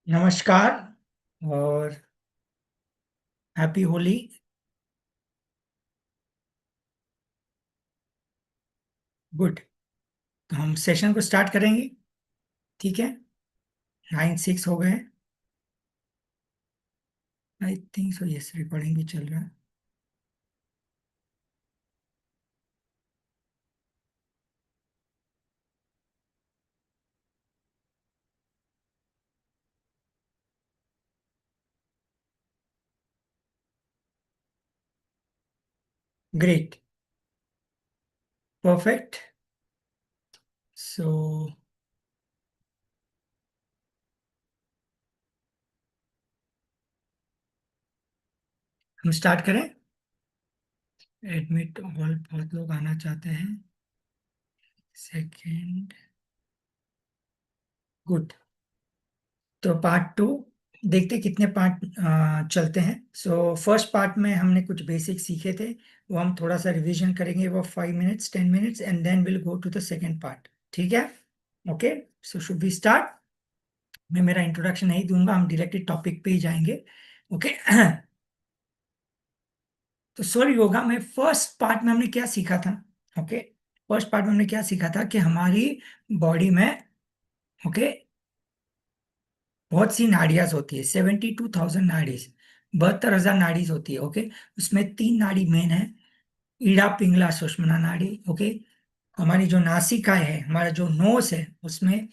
नमस्कार और happy Holi. Good. तो हम सेशन को स्टार्ट करेंगे। ठीक है। 9:06 हो गए। I think so, yes, recording भी चल रहा है। ग्रेट। परफेक्ट। सो हम स्टार्ट करें। एडमिट ऑल, बहुत लोग आना चाहते हैं। सेकंड। गुड। तो पार्ट टू, देखते कितने पार्ट चलते हैं। सो फर्स्ट पार्ट में हमने कुछ बेसिक सीखे थे, वो हम थोड़ा सा रिवीजन करेंगे, वो 5 minutes 10 minutes, and then will go to the second part. ठीक है। Okay. So should we start. मैं मेरा इंट्रोडक्शन नहीं दूंगा, हम डायरेक्टली टॉपिक पे ही जाएंगे। ओके। तो स्वर योगा में फर्स्ट पार्ट में हमने क्या सीखा था? ओके। फर्स्ट पार्ट में हमने क्या सीखा था कि हमारी बॉडी में, ओके, बहुत सी नाड़ियां होती है। 72,000 नाड़ीज, 72,000 नाड़ीज होती है। ओके। उसमें तीन नाड़ी मेन है। ईड़ा पिंगला सुषुम्ना नाड़ी। ओके। हमारी जो नासिका है, हमारा जो नोस है, उसमें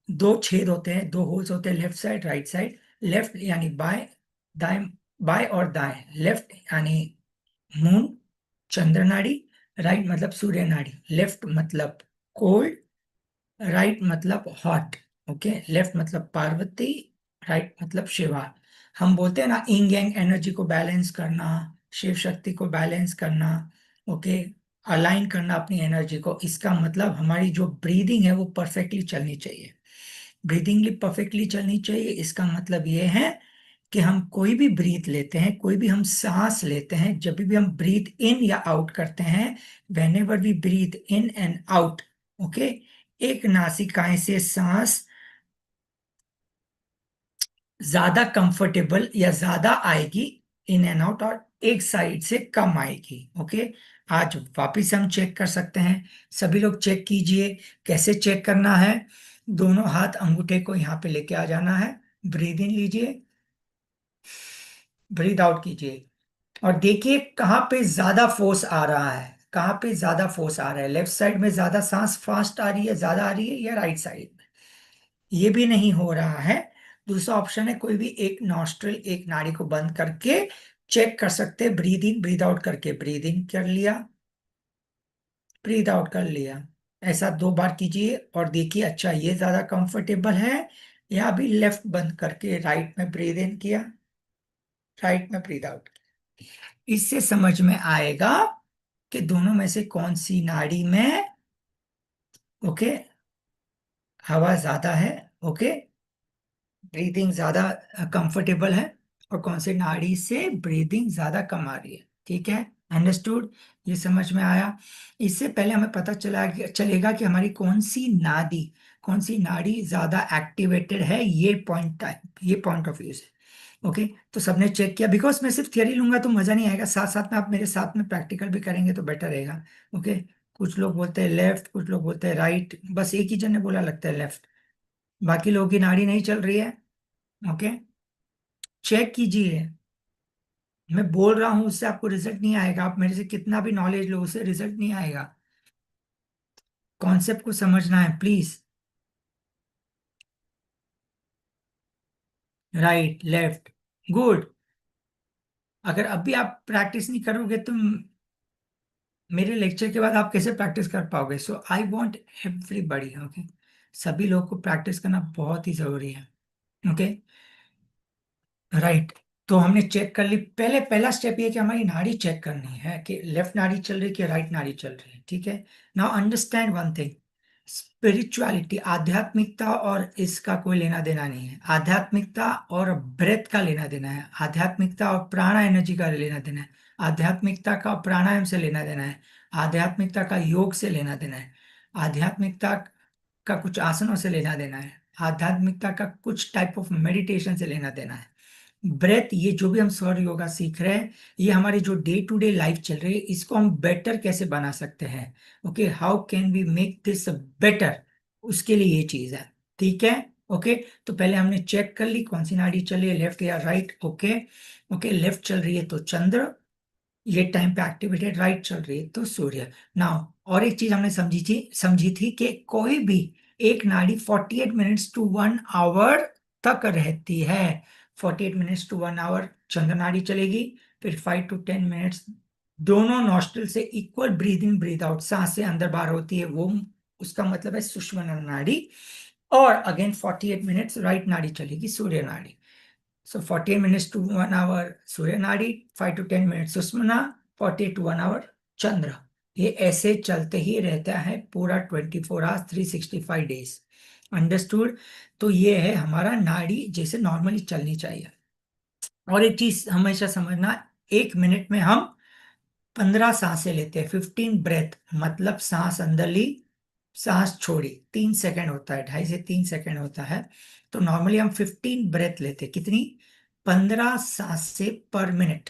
दो छेद होते हैं, दो होल्स होते हैं, left side right side. Left यानी बाएं, दाएं, बाएं और दाएं। लेफ्ट यानी मून, चंद्र नाड़ी। राइट मतलब सूर्य नाड़ी। लेफ्ट मतलब कोल्ड, राइट मतलब हॉट। ओके। लेफ्ट मतलब पार्वती, राइट मतलब शिवा। हम बोलते हैं ना, इंग यांग एनर्जी को बैलेंस करना, शिव शक्ति को बैलेंस करना। ओके। अलाइन करना अपनी एनर्जी को, इसका मतलब हमारी जो ब्रीदिंग है वो परफेक्टली चलनी चाहिए। ब्रीदिंग परफेक्टली चलनी चाहिए, इसका मतलब ये है कि हम कोई भी ब्रीथ लेते हैं, कोई भी हम सांस लेते हैं, जब भी हम ब्रीथ इन या आउट करते हैं, whenever we breathe in and out, okay, एक नासिकाएं से सांस ज्यादा कंफर्टेबल या ज्यादा आएगी इन एंड आउट, और एक साइड से कम आएगी। ओके। आज वापिस हम चेक कर सकते हैं। सभी लोग चेक कीजिए। कैसे चेक करना है? दोनों हाथ अंगूठे को यहाँ पे लेके आ जाना है। ब्रीद इन लीजिए, ब्रीद आउट कीजिए, और देखिए कहाँ पे ज्यादा फोर्स आ रहा है। कहाँ पे ज्यादा फोर्स आ रहा है? लेफ्ट साइड में ज्यादा सांस फास्ट आ रही है, ज्यादा आ रही है, या राइट साइड में? ये भी नहीं हो रहा है। दूसरा ऑप्शन है, कोई भी एक नॉस्ट्रिल, एक नाड़ी को बंद करके चेक कर सकते हैं, ब्रीद इन ब्रीद आउट करके। ब्रीद इन कर लिया, ब्रीद आउट कर लिया। ऐसा 2 बार कीजिए और देखिए, अच्छा ये ज्यादा कंफर्टेबल है, या अभी लेफ्ट बंद करके राइट में ब्रीद इन किया, राइट में ब्रीद आउट। इससे समझ में आएगा कि दोनों में से कौन सी नाड़ी में, ओके, हवा ज्यादा है, ओके, ब्रीदिंग ज्यादा कंफर्टेबल है, और कौन से नाड़ी से ब्रीदिंग ज्यादा कम आ रही है। ठीक है। अंडरस्टूड। ये समझ में आया। इससे पहले हमें पता चलेगा कि हमारी कौन सी नाड़ी ज्यादा एक्टिवेटेड है, ये पॉइंट ऑफ व्यू से। ओके। तो सबने चेक किया, बिकॉज मैं सिर्फ थियरी लूंगा तो मजा नहीं आएगा, साथ साथ में आप मेरे साथ में प्रैक्टिकल भी करेंगे तो बेटर रहेगा। ओके। कुछ लोग बोलते हैं लेफ्ट, कुछ लोग बोलते हैं राइट, बस एक ही जन ने बोला लगता है लेफ्ट। बाकी लोगों की नाड़ी नहीं चल रही है। ओके। चेक कीजिए। मैं बोल रहा हूं, उससे आपको रिजल्ट नहीं आएगा, आप मेरे से कितना भी नॉलेज लो, उससे रिजल्ट नहीं आएगा। कॉन्सेप्ट को समझना है प्लीज। Right left, good. अगर अभी आप प्रैक्टिस नहीं करोगे तो मेरे लेक्चर के बाद आप कैसे प्रैक्टिस कर पाओगे? सो आई वांट एवरीबॉडी, ओके, सभी लोग को प्रैक्टिस करना बहुत ही जरूरी है। ओके। राइट। तो हमने चेक कर ली। पहला स्टेप ये कि हमारी नाड़ी चेक करनी है कि लेफ्ट नाड़ी चल रही है कि राइट नाड़ी चल रही है। ठीक है। Now understand one thing, spirituality, आध्यात्मिकता और इसका कोई लेना देना नहीं है। आध्यात्मिकता और ब्रेथ का लेना देना है। आध्यात्मिकता और प्राणा एनर्जी का लेना देना है। आध्यात्मिकता का प्राणायाम से लेना देना है। आध्यात्मिकता का योग से लेना देना है। आध्यात्मिकता का कुछ आसनों से लेना देना है। आध्यात्मिकता का कुछ टाइप ऑफ मेडिटेशन से लेना देना है। ब्रेथ, ये जो भी हम स्वर योगा सीख रहे हैं, ये हमारी जो डे टू डे लाइफ चल रही है इसको हम बेटर कैसे बना सकते हैं। Okay, how can we make this better, उसके लिए ये चीज है। ठीक है। ओके, तो पहले हमने चेक कर ली कौन सी नाड़ी चल रही है, लेफ्ट या राइट। ओके। ओके, लेफ्ट चल रही है तो चंद्र, ये टाइम पे एक्टिवेटेड, राइट चल रही है तो सूर्य। नाउ और एक चीज हमने समझी थी कि कोई भी एक नाड़ी 48 मिनट्स टू 1 आवर तक रहती है। 48 मिनट्स टू 1 आवर चंद्र नाड़ी चलेगी, फिर 5 to 10 मिनट्स दोनों नॉस्ट्रल से equal breathe in breathe out, सांसें अंदर बाहर होती है, वो उसका मतलब है सुषुम्ना नाड़ी। और अगेन 48 मिनट्स राइट नाड़ी चलेगी, सूर्य नाड़ी। So 48 minutes to 1 hour सूर्य नाड़ी, 5 to 10 minute Sushumna, 40 to 1 our चंद्र। ये ऐसे चलते ही रहता है पूरा 24 आवर्स, 365 डेज। अंडरस्टूड। तो ये है हमारा नाड़ी जैसे नॉर्मली चलनी चाहिए। और एक चीज हमेशा समझना, 1 मिनट में हम 15 सांसें लेते हैं, 15 ब्रेथ, मतलब सांस अंदर ली, सांस छोड़ी, 3 सेकंड होता है, 2.5 से 3 सेकंड होता है। तो नॉर्मली हम 15 ब्रेथ लेते हैं, कितनी, 15 सांसें पर मिनट।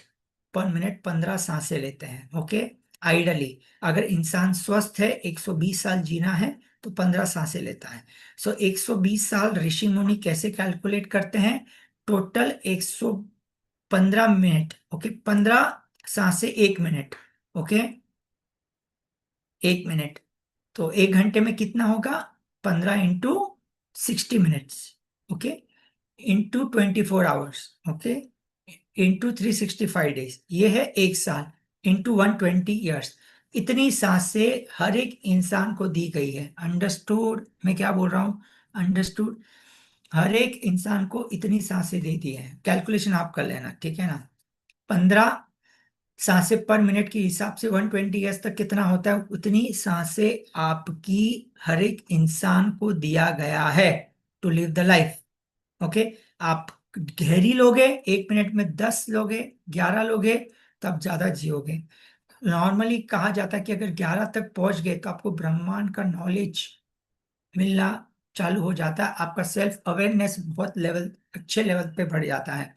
पर मिनट 15 सांसें लेते हैं। ओके, आइडली अगर इंसान स्वस्थ है, 120 साल जीना है, तो 15 सांसें लेता है। सो 120 साल ऋषि मुनि कैसे कैलकुलेट करते हैं, टोटल 115 मिनट। ओके, 15 सांसें 1 मिनट। ओके, 1 मिनट, तो 1 घंटे में कितना होगा, 15 × 60 minutes. Okay, into 24 hours. Okay, into 365 days, ये है 1 साल, इंटू 120 ईयर्स। इतनी सांसें हर एक इंसान को दी गई है। अंडरस्टूड, मैं क्या बोल रहा हूँ, अंडरस्टूड। हर एक इंसान को इतनी सांसें दे दी है, कैलकुलेशन आप कर लेना, ठीक है ना। 15 सांसें पर मिनट के हिसाब से 120 ईयर्स तक कितना होता है, उतनी सांसें आपकी हर एक इंसान को दिया गया है to live the life. Okay, आप गहरी लोगे 1 मिनट में 10 लोगे, 11 लोगे, तब ज्यादा जियोगे। नॉर्मली कहा जाता है कि अगर 11 तक पहुंच गए तो आपको ब्रह्मांड का नॉलेज मिलना चालू हो जाता है, आपका सेल्फ अवेयरनेस बहुत लेवल, अच्छे लेवल पे बढ़ जाता है।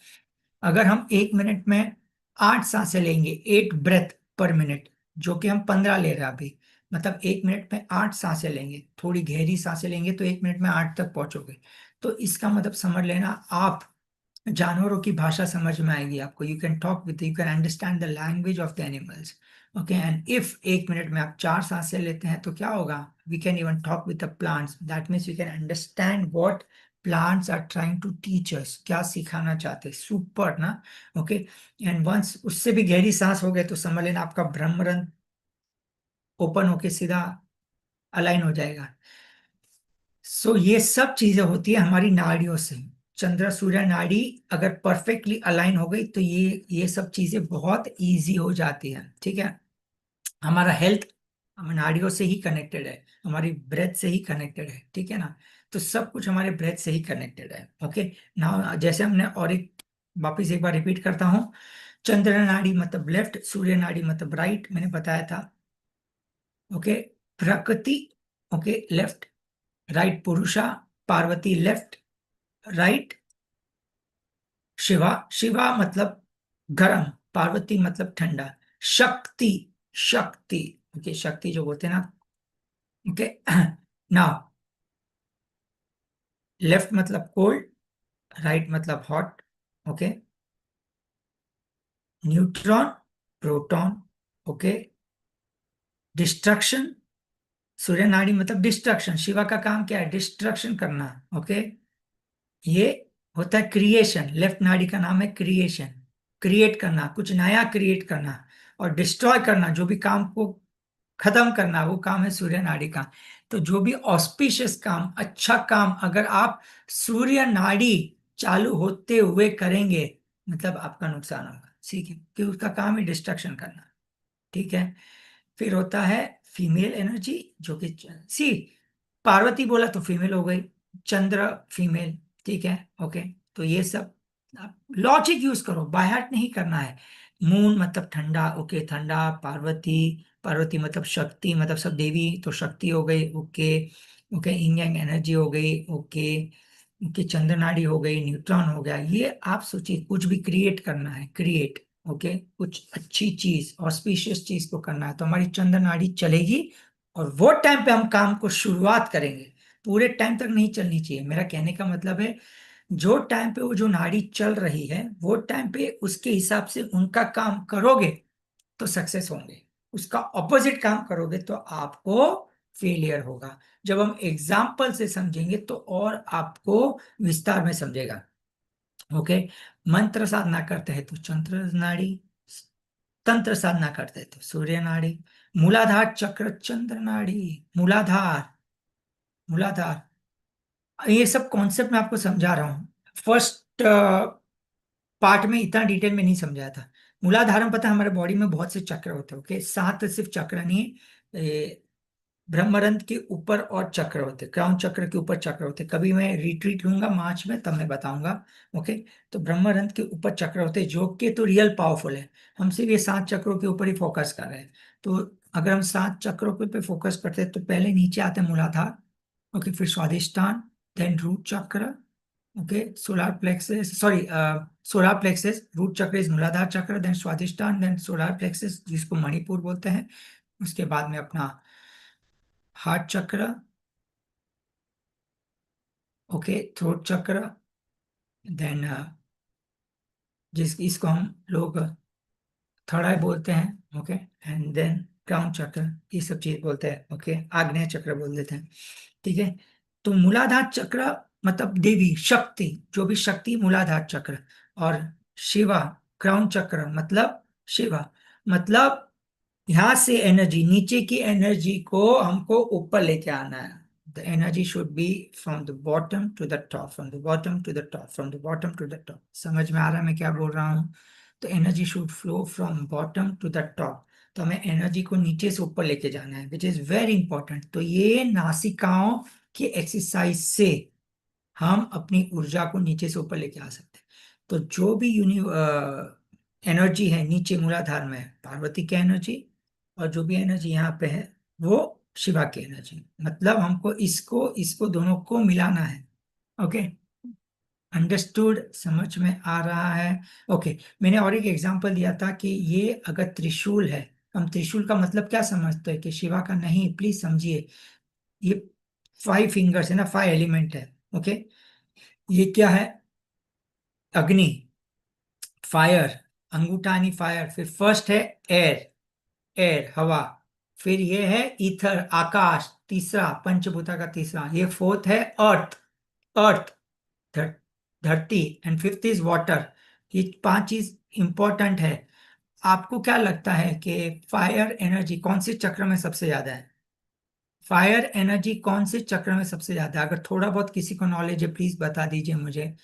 अगर हम 1 मिनट में 8 सांसें लेंगे, 8 ब्रेथ पर मिनट, जो कि हम 15 ले रहे हैं अभी, मतलब 1 मिनट में 8 सांसें लेंगे, थोड़ी गहरी सांसें लेंगे तो 1 मिनट में 8 तक पहुंचोगे। तो इसका मतलब समझ लेना आप, जानवरों की भाषा समझ में आएगी आपको, you can talk with, you can understand the language of the animals. Okay, and if 1 minute में आप 4 सांसें लेते हैं तो क्या होगा, we can even talk with the plants, that means we can understand what plants are trying to teach us, क्या सिखाना चाहते हैं, सुपर ना। ओके, एंड वंस उससे भी गहरी सांस हो गए तो समझ लेना आपका ब्रह्मरंध्र ओपन होके सीधा अलाइन हो जाएगा। सो ये सब चीजें होती है हमारी नाड़ियों से। चंद्र सूर्य नाड़ी अगर परफेक्टली अलाइन हो गई तो ये सब चीजें बहुत इजी हो जाती है। ठीक है, हमारा हेल्थ नाड़ियों से ही कनेक्टेड है, हमारी ब्रेथ से ही कनेक्टेड है। ठीक है ना, तो सब कुछ हमारे ब्रेथ से ही कनेक्टेड है। ओके, ना जैसे हमने, और एक वापिस एक बार रिपीट करता हूँ, चंद्र नाड़ी मतलब लेफ्ट, सूर्य नाड़ी मतलब राइट, मैंने बताया था। ओके, प्रकृति, ओके, लेफ्ट, राइट पुरुषा, पार्वती लेफ्ट, राइट शिवा, शिवा मतलब गर्म, पार्वती मतलब ठंडा, शक्ति, शक्ति, ओके, शक्ति जो बोलते हैं ना। ओके, नाउ लेफ्ट मतलब कोल्ड, राइट मतलब hot. Okay, neutron, proton, okay, destruction, सूर्य नाड़ी मतलब डिस्ट्रक्शन, शिवा का काम क्या है, डिस्ट्रक्शन करना। ओके, ये होता है क्रिएशन, लेफ्ट नाड़ी का नाम है क्रिएशन, क्रिएट करना, कुछ नया क्रिएट करना। और डिस्ट्रॉय करना, जो भी काम को खत्म करना, वो काम है सूर्य नाड़ी का। तो जो भी ऑस्पिशियस काम, अच्छा काम अगर आप सूर्य नाड़ी चालू होते हुए करेंगे, मतलब आपका नुकसान होगा। ठीक है, कि उसका काम है डिस्ट्रक्शन करना। ठीक है, फिर होता है फीमेल एनर्जी, जो कि सी, पार्वती बोला तो फीमेल हो गई, चंद्र फीमेल। ठीक है, ओके, तो ये सब लॉजिक यूज करो, बाय हार्ट नहीं करना है। मून मतलब ठंडा, ओके, ठंडा, पार्वती, पार्वती मतलब शक्ति, मतलब सब देवी तो शक्ति हो गई। ओके, ओके, इंग यांग एनर्जी हो गई। ओके, ओके, चंद्र नाड़ी हो गई, न्यूट्रॉन हो गया। ये आप सोचिए, कुछ भी क्रिएट करना है, क्रिएट, ओके, कुछ अच्छी चीज, ऑस्पिशियस चीज को करना है, तो हमारी चंद्र नाड़ी चलेगी। और वो टाइम पे हम काम को शुरुआत करेंगे। पूरे टाइम तक नहीं चलनी चाहिए, मेरा कहने का मतलब है, जो टाइम पे वो जो नाड़ी चल रही है, वो टाइम पे उसके हिसाब से उनका काम करोगे तो सक्सेस होंगे। उसका ऑपोजिट काम करोगे तो आपको फेलियर होगा। जब हम एग्जाम्पल से समझेंगे तो और आपको विस्तार में समझेगा। ओके, मंत्र साधना करते हैं तो चंद्र नाड़ी, तंत्र साधना करते हैं तो सूर्य नाड़ी, मूलाधार चक्र, चंद्र नाड़ी, मूलाधार, मूलाधार। ये सब कॉन्सेप्ट मैं आपको समझा रहा हूँ। फर्स्ट पार्ट में इतना डिटेल में नहीं समझाया था। मूलाधारम, पता है हमारे बॉडी में बहुत से चक्र होते हैं। ओके, सात सिर्फ चक्र नहीं, ब्रह्मरंध्र के ऊपर और चक्र होते, क्राउन चक्र के ऊपर चक्र होते। कभी मैं रिट्रीट लूंगा मार्च में, तब मैं बताऊंगा। ओके, तो ब्रह्मरंध्र के ऊपर चक्र होते जो कि तो रियल पावरफुल है। हम सिर्फ ये सात चक्रों के ऊपर ही फोकस कर रहे हैं। तो अगर हम सात चक्रों पे फोकस करते हैं तो पहले नीचे आते हैं मूलाधार। ओके, फिर Swadhisthana, then root chakra. Okay, solar plexus, sorry, solar plexus, root chakra is Muladhara chakra, then Swadhisthana, then solar plexus जिसको मणिपुर बोलते हैं। उसके बाद में अपना हार्ट चक्र। ओके, थ्रोट चक्र, देन जिस इसको हम लोग थर्ड आई बोलते हैं। ओके, एंड देन क्राउन चक्र, ये सब चीज बोलते हैं। ओके, आग्नेय चक्र बोल देते हैं। ठीक है, तो मूलाधार चक्र मतलब देवी शक्ति, जो भी शक्ति, मूलाधार चक्र। और शिवा, क्राउन चक्र मतलब शिवा, मतलब यहां से एनर्जी, नीचे की एनर्जी को हमको ऊपर लेके आना है। The energy should be from the bottom to the top, from the bottom to the top, from the bottom to the top. समझ में आ रहा है मैं क्या बोल रहा हूँ? तो energy should flow from bottom to the top. तो हमें एनर्जी को नीचे से ऊपर लेके जाना है, विच इज वेरी इंपॉर्टेंट। तो ये नासिकाओं की एक्सरसाइज से हम अपनी ऊर्जा को नीचे से ऊपर लेके आ सकते हैं। तो जो भी एनर्जी है नीचे मूलाधार में, पार्वती की एनर्जी, और जो भी एनर्जी यहाँ पे है वो शिवा की एनर्जी। मतलब हमको इसको इसको दोनों को मिलाना है। ओके, अंडरस्टूड, समझ में आ रहा है? ओके, मैंने और एक एग्जांपल दिया था कि ये अगर त्रिशूल है, हम त्रिशूल का मतलब क्या समझते हैं कि शिवा का? नहीं, प्लीज समझिए। ये फाइव फिंगर्स है ना, फाइव एलिमेंट है। ओके, ये क्या है? अग्नि, फायर, अंगूठानी फायर। फिर फर्स्ट है एयर, एयर हवा। फिर ये है ईथर, आकाश, तीसरा पंचभूता का तीसरा। ये फोर्थ है अर्थ, अर्थ, धर, धरती। And fifth is water. ये पांच चीज इंपॉर्टेंट है। आपको क्या लगता है कि फायर एनर्जी कौन से चक्र में सबसे ज्यादा है? फायर एनर्जी कौन से चक्र में सबसे ज्यादा है? अगर थोड़ा बहुत किसी को नॉलेज है प्लीज बता दीजिए मुझे।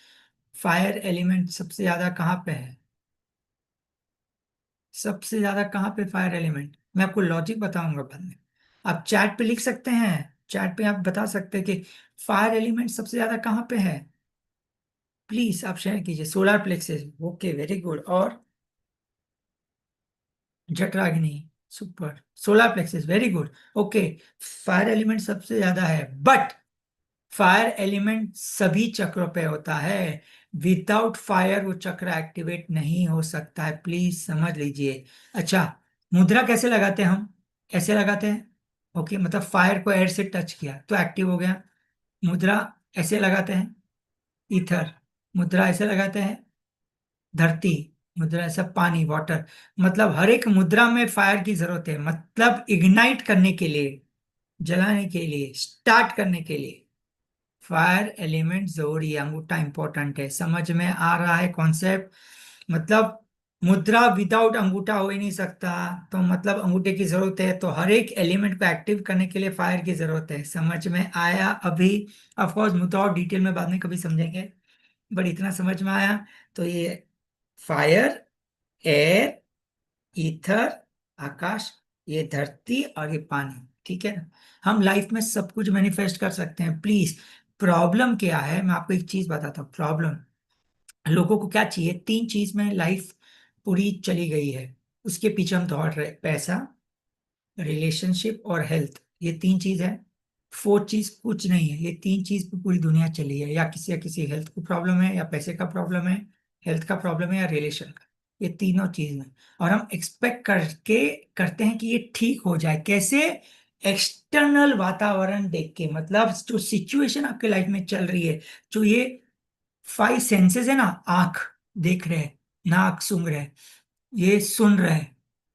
फायर एलिमेंट सबसे ज्यादा कहाँ पे है? सबसे ज्यादा कहाँ पे फायर एलिमेंट? मैं आपको लॉजिक बताऊंगा बाद में। आप चैट पे लिख सकते हैं, चैट पे आप बता सकते हैं कि फायर एलिमेंट सबसे ज्यादा कहाँ पे है। प्लीज आप शेयर कीजिए। Solar plexus, okay, very good. और जठराग्नि, super. Solar plexus, very good. Okay, fire element सबसे ज्यादा है, बट फायर एलिमेंट सभी चक्रों पे होता है। विदाउट फायर वो चक्र एक्टिवेट नहीं हो सकता है, प्लीज समझ लीजिए। अच्छा, मुद्रा कैसे लगाते हैं हम? ऐसे लगाते हैं। ओके, मतलब फायर को एयर से टच किया तो एक्टिव हो गया। मुद्रा ऐसे लगाते हैं, ईथर। मुद्रा ऐसे लगाते हैं, धरती। मुद्रा ऐसा, पानी, वाटर। मतलब हर एक मुद्रा में फायर की जरूरत है, मतलब इग्नाइट करने के लिए, जलाने के लिए, स्टार्ट करने के लिए फायर एलिमेंट जरूरी है। अंगूठा इंपॉर्टेंट है। समझ में आ रहा है कॉन्सेप्ट? मतलब मुद्रा विदाउट अंगूठा हो ही नहीं सकता। तो मतलब अंगूठे की जरूरत है, तो हर एक एलिमेंट को एक्टिव करने के लिए फायर की जरूरत है। समझ में आया अभी? ऑफ कोर्स मुद्दा और डिटेल में बाद में कभी समझेंगे, बट इतना समझ में आया। तो ये फायर, एयर, ईथर, आकाश, ये धरती, और ये पानी। ठीक है ना? हम लाइफ में सब कुछ मैनिफेस्ट कर सकते हैं। प्लीज, प्रॉब्लम क्या है, मैं आपको एक चीज बताता हूँ। प्रॉब्लम, लोगों को क्या चाहिए? तीन चीज में लाइफ पूरी चली गई है, उसके पीछे हम दौड़ रहे। पैसा, रिलेशनशिप और हेल्थ, ये तीन चीज है। फोर्थ चीज कुछ नहीं है, ये तीन चीज पे पूरी दुनिया चली है। या किसी हेल्थ को प्रॉब्लम है, या पैसे का प्रॉब्लम है, हेल्थ का प्रॉब्लम है, या रिलेशन का। ये तीनों चीज है। और हम एक्सपेक्ट करके करते हैं कि ये ठीक हो जाए कैसे? एक्सटर्नल वातावरण देख के, मतलब जो सिचुएशन आपके लाइफ में चल रही है, जो ये फाइव सेंसेस है ना, आंख देख रहे, नाक सूंघ रहे, ये सुन रहे,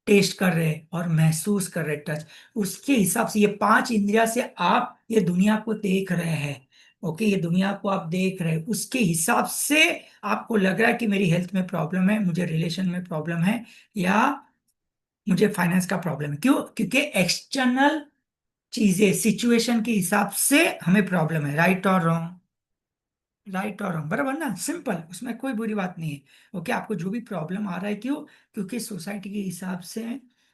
टेस्ट कर रहे और महसूस कर रहे, टच, उसके हिसाब से ये पांच इंद्रिया से आप ये दुनिया को देख रहे हैं। ओके, ये दुनिया को आप देख रहे हैं, उसके हिसाब से आपको लग रहा है कि मेरी हेल्थ में प्रॉब्लम है, मुझे रिलेशन में प्रॉब्लम है, या मुझे फाइनेंस का प्रॉब्लम है। क्यों? क्योंकि एक्सटर्नल चीजें सिचुएशन के हिसाब से हमें प्रॉब्लम है। राइट और रॉन्ग? राइट और रॉन्ग बराबर ना, सिंपल, उसमें कोई बुरी बात नहीं है। ओके, आपको जो भी प्रॉब्लम आ रहा है, क्यों? क्योंकि सोसाइटी के हिसाब से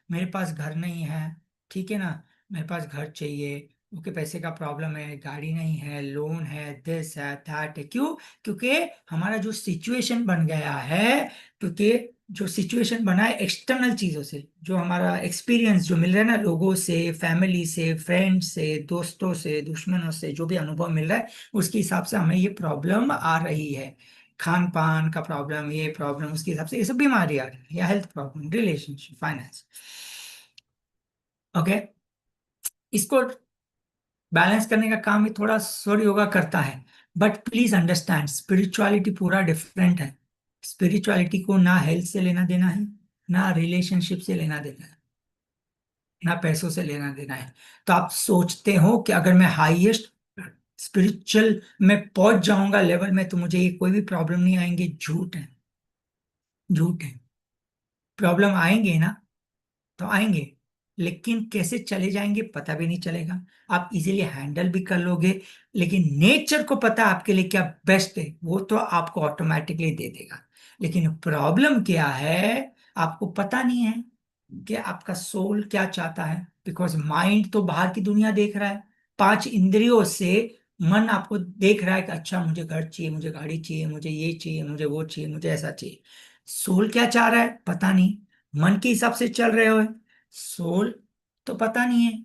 मेरे पास घर नहीं है, ठीक है ना, मेरे पास घर चाहिए। ओके, पैसे का प्रॉब्लम है, गाड़ी नहीं है, लोन है, दिस है, दैट है। क्यों? क्योंकि हमारा जो सिचुएशन बन गया है, क्योंकि जो सिचुएशन बना है एक्सटर्नल चीजों से, जो हमारा एक्सपीरियंस जो मिल रहा है ना, लोगों से, फैमिली से, फ्रेंड्स से, दोस्तों से, दुश्मनों से, जो भी अनुभव मिल रहा है, उसके हिसाब से हमें ये प्रॉब्लम आ रही है। खान पान का प्रॉब्लम, ये प्रॉब्लम, उसके हिसाब से ये सब बीमारी आ रही है, या health problem, relationship, finance. Okay, इसको बैलेंस करने का काम ये थोड़ा सॉरी योगा करता है। बट प्लीज अंडरस्टैंड, स्पिरिचुअलिटी पूरा डिफरेंट है। स्पिरिचुअलिटी को ना हेल्थ से लेना देना है, ना रिलेशनशिप से लेना देना है, ना पैसों से लेना देना है। तो आप सोचते हो कि अगर मैं हाईएस्ट स्पिरिचुअल में पहुंच जाऊंगा लेवल में, तो मुझे ये कोई भी प्रॉब्लम नहीं आएंगे। झूठ है, झूठ है। प्रॉब्लम आएंगे ना, तो आएंगे, लेकिन कैसे चले जाएंगे पता भी नहीं चलेगा। आप इजीली हैंडल भी कर लोगे, लेकिन नेचर को पता है आपके लिए क्या बेस्ट है, वो तो आपको ऑटोमेटिकली दे देगा। लेकिन प्रॉब्लम क्या है, आपको पता नहीं है कि आपका सोल क्या चाहता है। बिकॉज माइंड तो बाहर की दुनिया देख रहा है, पांच इंद्रियों से मन आपको देख रहा है कि अच्छा मुझे घर चाहिए, मुझे गाड़ी चाहिए, मुझे ये चाहिए, मुझे वो चाहिए, मुझे ऐसा चाहिए। सोल क्या चाह रहा है पता नहीं, मन के हिसाब से चल रहे हो। सोल तो पता नहीं है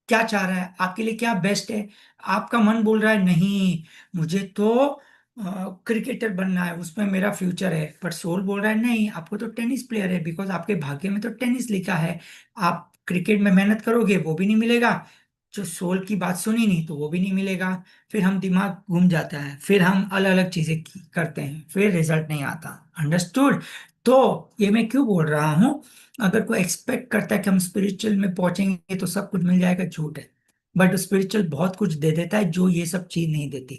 क्या चाह रहा है, आपके लिए क्या बेस्ट है। आपका मन बोल रहा है नहीं, मुझे तो क्रिकेटर बनना है, उसमें मेरा फ्यूचर है। पर सोल बोल रहा है नहीं, आपको तो टेनिस प्लेयर है, बिकॉज आपके भाग्य में तो टेनिस लिखा है। आप क्रिकेट में मेहनत करोगे वो भी नहीं मिलेगा, जो सोल की बात सुनी नहीं तो वो भी नहीं मिलेगा। फिर हम दिमाग घूम जाता है, फिर हम अलग अलग चीजें करते हैं, फिर रिजल्ट नहीं आता। अंडरस्टूड? तो ये मैं क्यों बोल रहा हूँ, अगर कोई एक्सपेक्ट करता है कि हम स्पिरिचुअल में पहुंचेंगे तो सब कुछ मिल जाएगा, झूठ है। बट स्पिरिचुअल बहुत कुछ दे देता है जो ये सब चीज नहीं देती,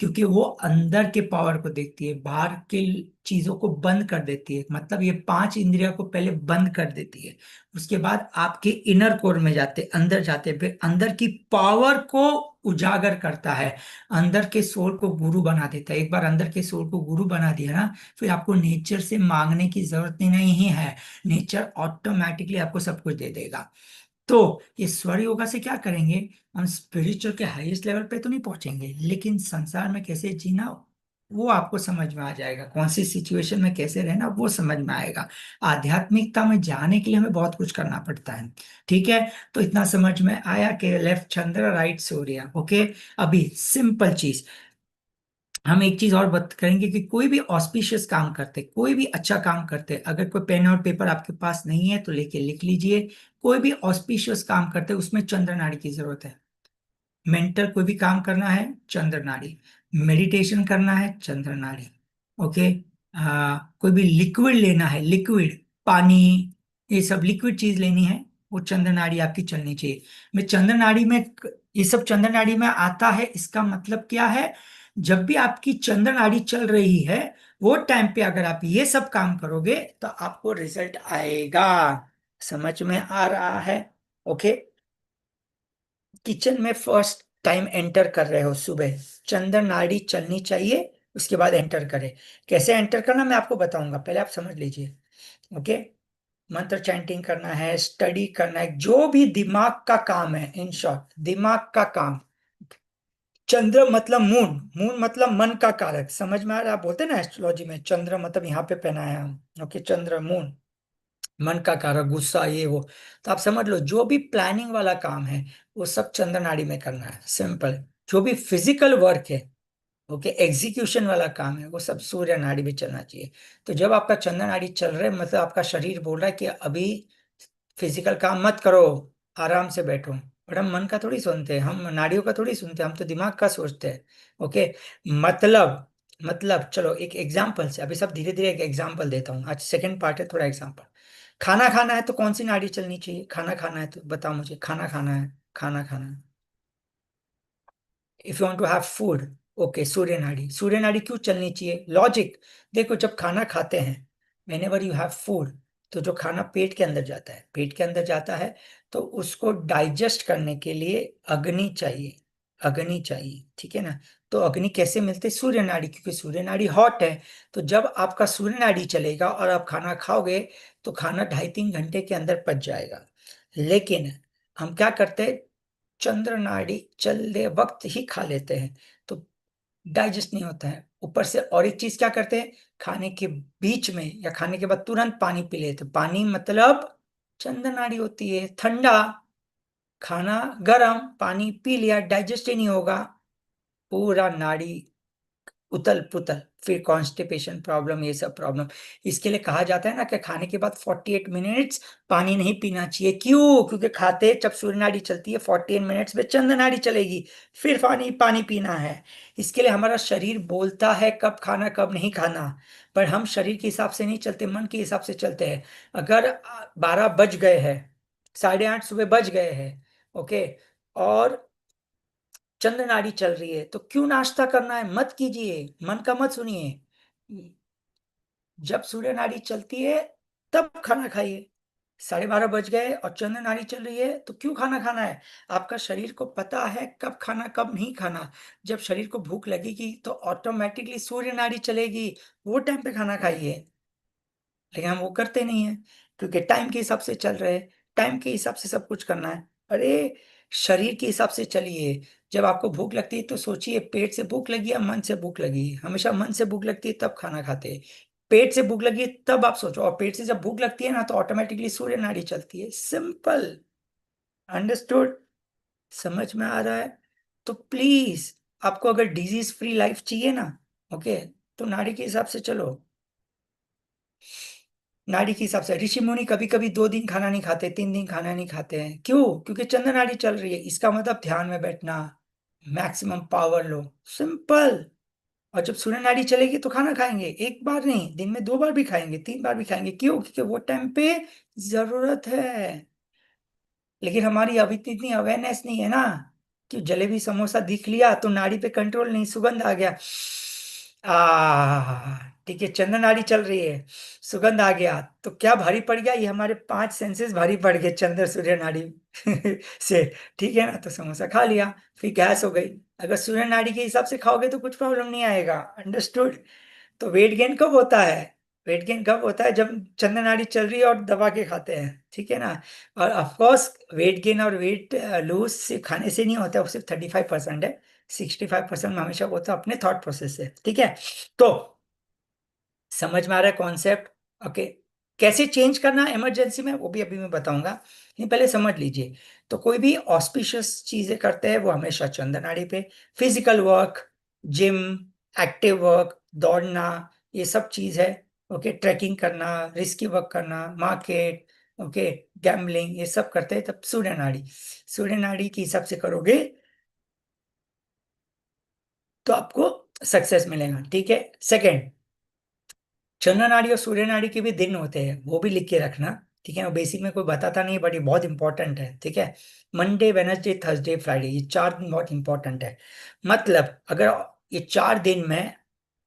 क्योंकि वो अंदर के पावर को देखती है, बाहर के चीजों को बंद कर देती है। मतलब ये पांच इंद्रियों को पहले बंद कर देती है, उसके बाद आपके इनर कोर में जाते, अंदर जाते, फिर अंदर की पावर को उजागर करता है, अंदर के सोल को गुरु बना देता है। एक बार अंदर के सोल को गुरु बना दिया ना, फिर आपको नेचर से मांगने की जरूरत ही नहीं है। नेचर ऑटोमेटिकली आपको सब कुछ दे देगा। तो ये स्वर योगा से क्या करेंगे, हम स्पिरिचुअल के हाईएस्ट लेवल पे तो नहीं पहुंचेंगे, लेकिन संसार में कैसे जीना वो आपको समझ में आ जाएगा, कौन सी सिचुएशन में कैसे रहना वो समझ में आएगा। आध्यात्मिकता में जाने के लिए हमें बहुत कुछ करना पड़ता है। ठीक है, तो इतना समझ में आया कि लेफ्ट चंद्र राइट सूर्य। ओके, अभी सिंपल चीज, हम एक चीज और बात करेंगे कि कोई भी ऑस्पिशियस काम करते, कोई भी अच्छा काम करते, अगर कोई पेन और पेपर आपके पास नहीं है तो लेके लिख लीजिए। कोई भी ऑस्पिशियस काम करते उसमें चंद्र नाड़ी की जरूरत है। मेंटल कोई भी काम करना है, चंद्र नाड़ी। मेडिटेशन करना है, चंद्र नाड़ी। ओके, कोई भी लिक्विड लेना है, लिक्विड, पानी, ये सब लिक्विड चीज लेनी है, वो चंद्र नाड़ी आपकी चलनी चाहिए। मैं चंद्र नाड़ी में, ये सब चंद्र नाड़ी में आता है, इसका मतलब क्या है, जब भी आपकी चंद्र नाड़ी चल रही है, वो टाइम पे अगर आप ये सब काम करोगे तो आपको रिजल्ट आएगा। समझ में आ रहा है? ओके, किचन में फर्स्ट टाइम एंटर कर रहे हो सुबह, चंद्र नाड़ी चलनी चाहिए, उसके बाद एंटर करें। कैसे एंटर करना मैं आपको बताऊंगा, पहले आप समझ लीजिए। ओके, मंत्र चैंटिंग करना है, स्टडी करना है, जो भी दिमाग का काम है, इन शॉर्ट दिमाग का काम। चंद्र मतलब मून, मून मतलब मन का कारक, समझ में आ रहा है? आप बोलते हैं ना एस्ट्रोलॉजी में चंद्र मतलब यहाँ पे पहना है हम। ओके, चंद्र मून, मन का कारक, गुस्सा, ये वो। तो आप समझ लो जो भी प्लानिंग वाला काम है, वो सब चंद्र नाड़ी में करना है, सिंपल। जो भी फिजिकल वर्क है, ओके, एग्जीक्यूशन वाला काम है, वो सब सूर्य नाड़ी में चलना चाहिए। तो जब आपका चंद्र नाड़ी चल रहा है, मतलब आपका शरीर बोल रहा है कि अभी फिजिकल काम मत करो, आराम से बैठो। बट हम मन का थोड़ी सुनते हैं, हम नाड़ियों का थोड़ी सुनते हैं, हम तो दिमाग का सोचते हैं। ओके, मतलब चलो एक एग्जाम्पल से, अभी सब धीरे धीरे एक एग्जाम्पल देता हूँ, आज सेकंड पार्ट है, थोड़ा एग्जाम्पल। खाना खाना है तो कौन सी नाड़ी चलनी चाहिए? खाना खाना है तो बताओ मुझे, खाना खाना है, खाना खाना है, if you want to have food, okay, सूर्य नाड़ी। सूर्य नाड़ी क्यों चलनी चाहिए? लॉजिक, देखो जब खाना खाते हैं, वेन एवर यू हैव फूड, तो जो खाना पेट के अंदर जाता है, पेट के अंदर जाता है, तो उसको डाइजेस्ट करने के लिए अग्नि चाहिए, अग्नि चाहिए, ठीक है ना। तो अग्नि कैसे मिलते? सूर्य नाड़ी, क्योंकि सूर्य नाड़ी हॉट है। तो जब आपका सूर्य नाड़ी चलेगा और आप खाना खाओगे, तो खाना 2.5-3 घंटे के अंदर पच जाएगा। लेकिन हम क्या करते हैं, चंद्र नाड़ी चलते वक्त ही खा लेते हैं, तो डाइजेस्ट नहीं होता है। ऊपर से और एक चीज क्या करते हैं, खाने के बीच में या खाने के बाद तुरंत पानी पी लेते। पानी मतलब चंद्र नाड़ी होती है ठंडा, खाना गरम, पानी पी लिया, डाइजेस्ट ही नहीं होगा, पूरा नाड़ी उतल पुतल, फिर कॉन्स्टिपेशन प्रॉब्लम, ये सब प्रॉब्लम। इसके लिए कहा जाता है ना कि खाने के बाद 48 मिनट्स पानी नहीं पीना चाहिए। क्यों? क्योंकि खाते जब सूर्य नाड़ी चलती है 48 मिनट्स में चंद्र नाड़ी चलेगी, फिर पानी पानी पीना है। इसके लिए हमारा शरीर बोलता है कब खाना कब नहीं खाना, पर हम शरीर के हिसाब से नहीं चलते, मन के हिसाब से चलते हैं। अगर 12 बज गए हैं, 8:30 सुबह बज गए हैं, ओके, और चंद्र नाड़ी चल रही है, तो क्यों नाश्ता करना है? मत कीजिए, मन का मत सुनिए। जब सूर्य नाड़ी चलती है तब खाना खाइए। 12:30 बज गए और चंद्र नाड़ी चल रही है, तो क्यों खाना खाना है? आपका शरीर को पता है कब खाना कब नहीं खाना। जब शरीर को भूख लगेगी तो ऑटोमेटिकली सूर्य नाड़ी चलेगी, वो टाइम पे खाना खाइए। लेकिन हम वो करते नहीं है, क्योंकि टाइम के हिसाब से चल रहे हैं, टाइम के हिसाब से सब कुछ करना है। अरे, शरीर के हिसाब से चलिए। जब आपको भूख लगती है तो सोचिए पेट से भूख लगी या मन से भूख लगी? हमेशा मन से भूख लगती है तब खाना खाते हैं, पेट से भूख लगी है तब आप सोचो। और पेट से जब भूख लगती है ना, तो ऑटोमेटिकली सूर्य नाड़ी चलती है, सिंपल। अंडरस्टूड? समझ में आ रहा है? तो प्लीज, आपको अगर डिजीज फ्री लाइफ चाहिए ना, ओके, तो नाड़ी के हिसाब से चलो। नाड़ी के हिसाब से ऋषि मुनि कभी कभी 2 दिन खाना नहीं खाते, 3 दिन खाना नहीं खाते हैं। क्यों? क्योंकि चंद्र नाड़ी चल रही है। इसका मतलब ध्यान में बैठना, मैक्सिमम पावर लो, सिंपल। और जब सूर्य नाड़ी चलेगी तो खाना खाएंगे, एक बार नहीं, दिन में 2 बार भी खाएंगे, 3 बार भी खाएंगे। क्यों? क्योंकि वो टाइम पे जरूरत है। लेकिन हमारी अभी इतनी अवेयरनेस नहीं है ना, कि जलेबी समोसा दिख लिया तो नाड़ी पे कंट्रोल नहीं, सुगंध आ गया, ठीक है, चंद्र नाड़ी चल रही है, सुगंध आ गया, तो क्या भारी पड़ गया? ये हमारे 5 सेंसेस भारी पड़ गए चंद्र सूर्य नाड़ी से। ठीक है ना, तो समोसा खा लिया, फिर गैस हो गई। अगर सूर्य नाड़ी के हिसाब से खाओगे तो कुछ प्रॉब्लम नहीं आएगा। अंडरस्टूड? तो वेट गेन कब होता है? वेट गेन कब होता है? जब चंद्र नाड़ी चल रही है और दबा के खाते हैं, ठीक है ना। और ऑफ कोर्स वेट गेन और वेट लूज सिर्फ खाने से नहीं होता है, वो सिर्फ 35% है। 65% हमेशा वो तो अपने थॉट प्रोसेस है, ठीक है। तो समझ में आ रहा है कॉन्सेप्ट? ओके, कैसे चेंज करना है इमरजेंसी में, वो भी अभी मैं बताऊंगा, नहीं पहले समझ लीजिए। तो कोई भी ऑस्पिशियस चीजें करते हैं वो हमेशा चंद्र नाड़ी पे। Physical work, gym, active work, दौड़ना, ये सब चीज है। ओके, ट्रैकिंग करना, रिस्की वर्क करना, मार्केट, ओके, गैम्बलिंग, ये सब करते हैं तब सूर्य नाड़ी, सूर्य नाड़ी के हिसाब से करोगे तो आपको सक्सेस मिलेगा, ठीक है। सेकेंड, चंद्र नाड़ी और सूर्य नाड़ी के भी दिन होते हैं, वो भी लिख के रखना, ठीक है। वो बेसिक में कोई बताता नहीं, बट ये बहुत इंपॉर्टेंट है, ठीक है। मंडे, वेनसडे, थर्सडे, फ्राइडे, ये 4 दिन बहुत इंपॉर्टेंट है। मतलब अगर ये 4 दिन में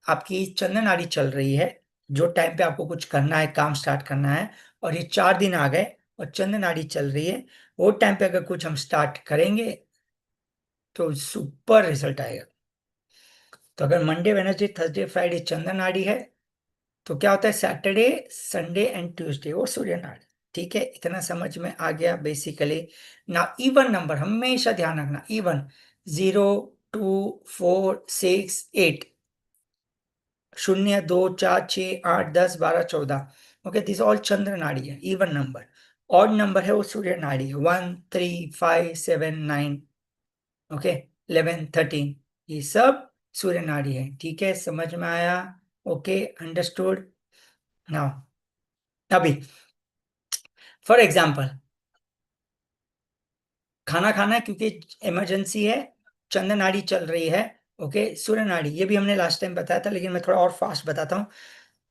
आपकी चंद्र नाड़ी चल रही है, जो टाइम पे आपको कुछ करना है, काम स्टार्ट करना है, और ये 4 दिन आ गए और चंद्र नाड़ी चल रही है, वो टाइम पे अगर कुछ हम स्टार्ट करेंगे तो सुपर रिजल्ट आएगा। तो अगर मंडे, वेनसडे, थर्सडे, फ्राइडे चंद्र नाड़ी है, तो क्या होता है, सैटरडे, संडे एंड ट्यूसडे वो सूर्य नाड़ी। ठीक है, इतना समझ में आ गया बेसिकली। ना इवन नंबर हमेशा ध्यान रखना, इवन, 0, 2, 4, 6, 8, 0, 2, 4, 6, 8, 10, 12, 14, ओके, दिस ऑल चंद्र नाड़ी है, इवन नंबर। ऑड नंबर है वो सूर्य नाड़ी है, 1 3 5 7 9, ओके, 11 13, ये सब सूर्य नाड़ी है। ठीक है, समझ में आया? Okay, understood. नाउ अभी फॉर एग्जाम्पल खाना खाना है क्योंकि इमरजेंसी है, चंद्र नाड़ी चल रही है, ओके, सूर्य नाड़ी ये भी हमने लास्ट टाइम बताया था, लेकिन मैं थोड़ा और फास्ट बताता हूँ।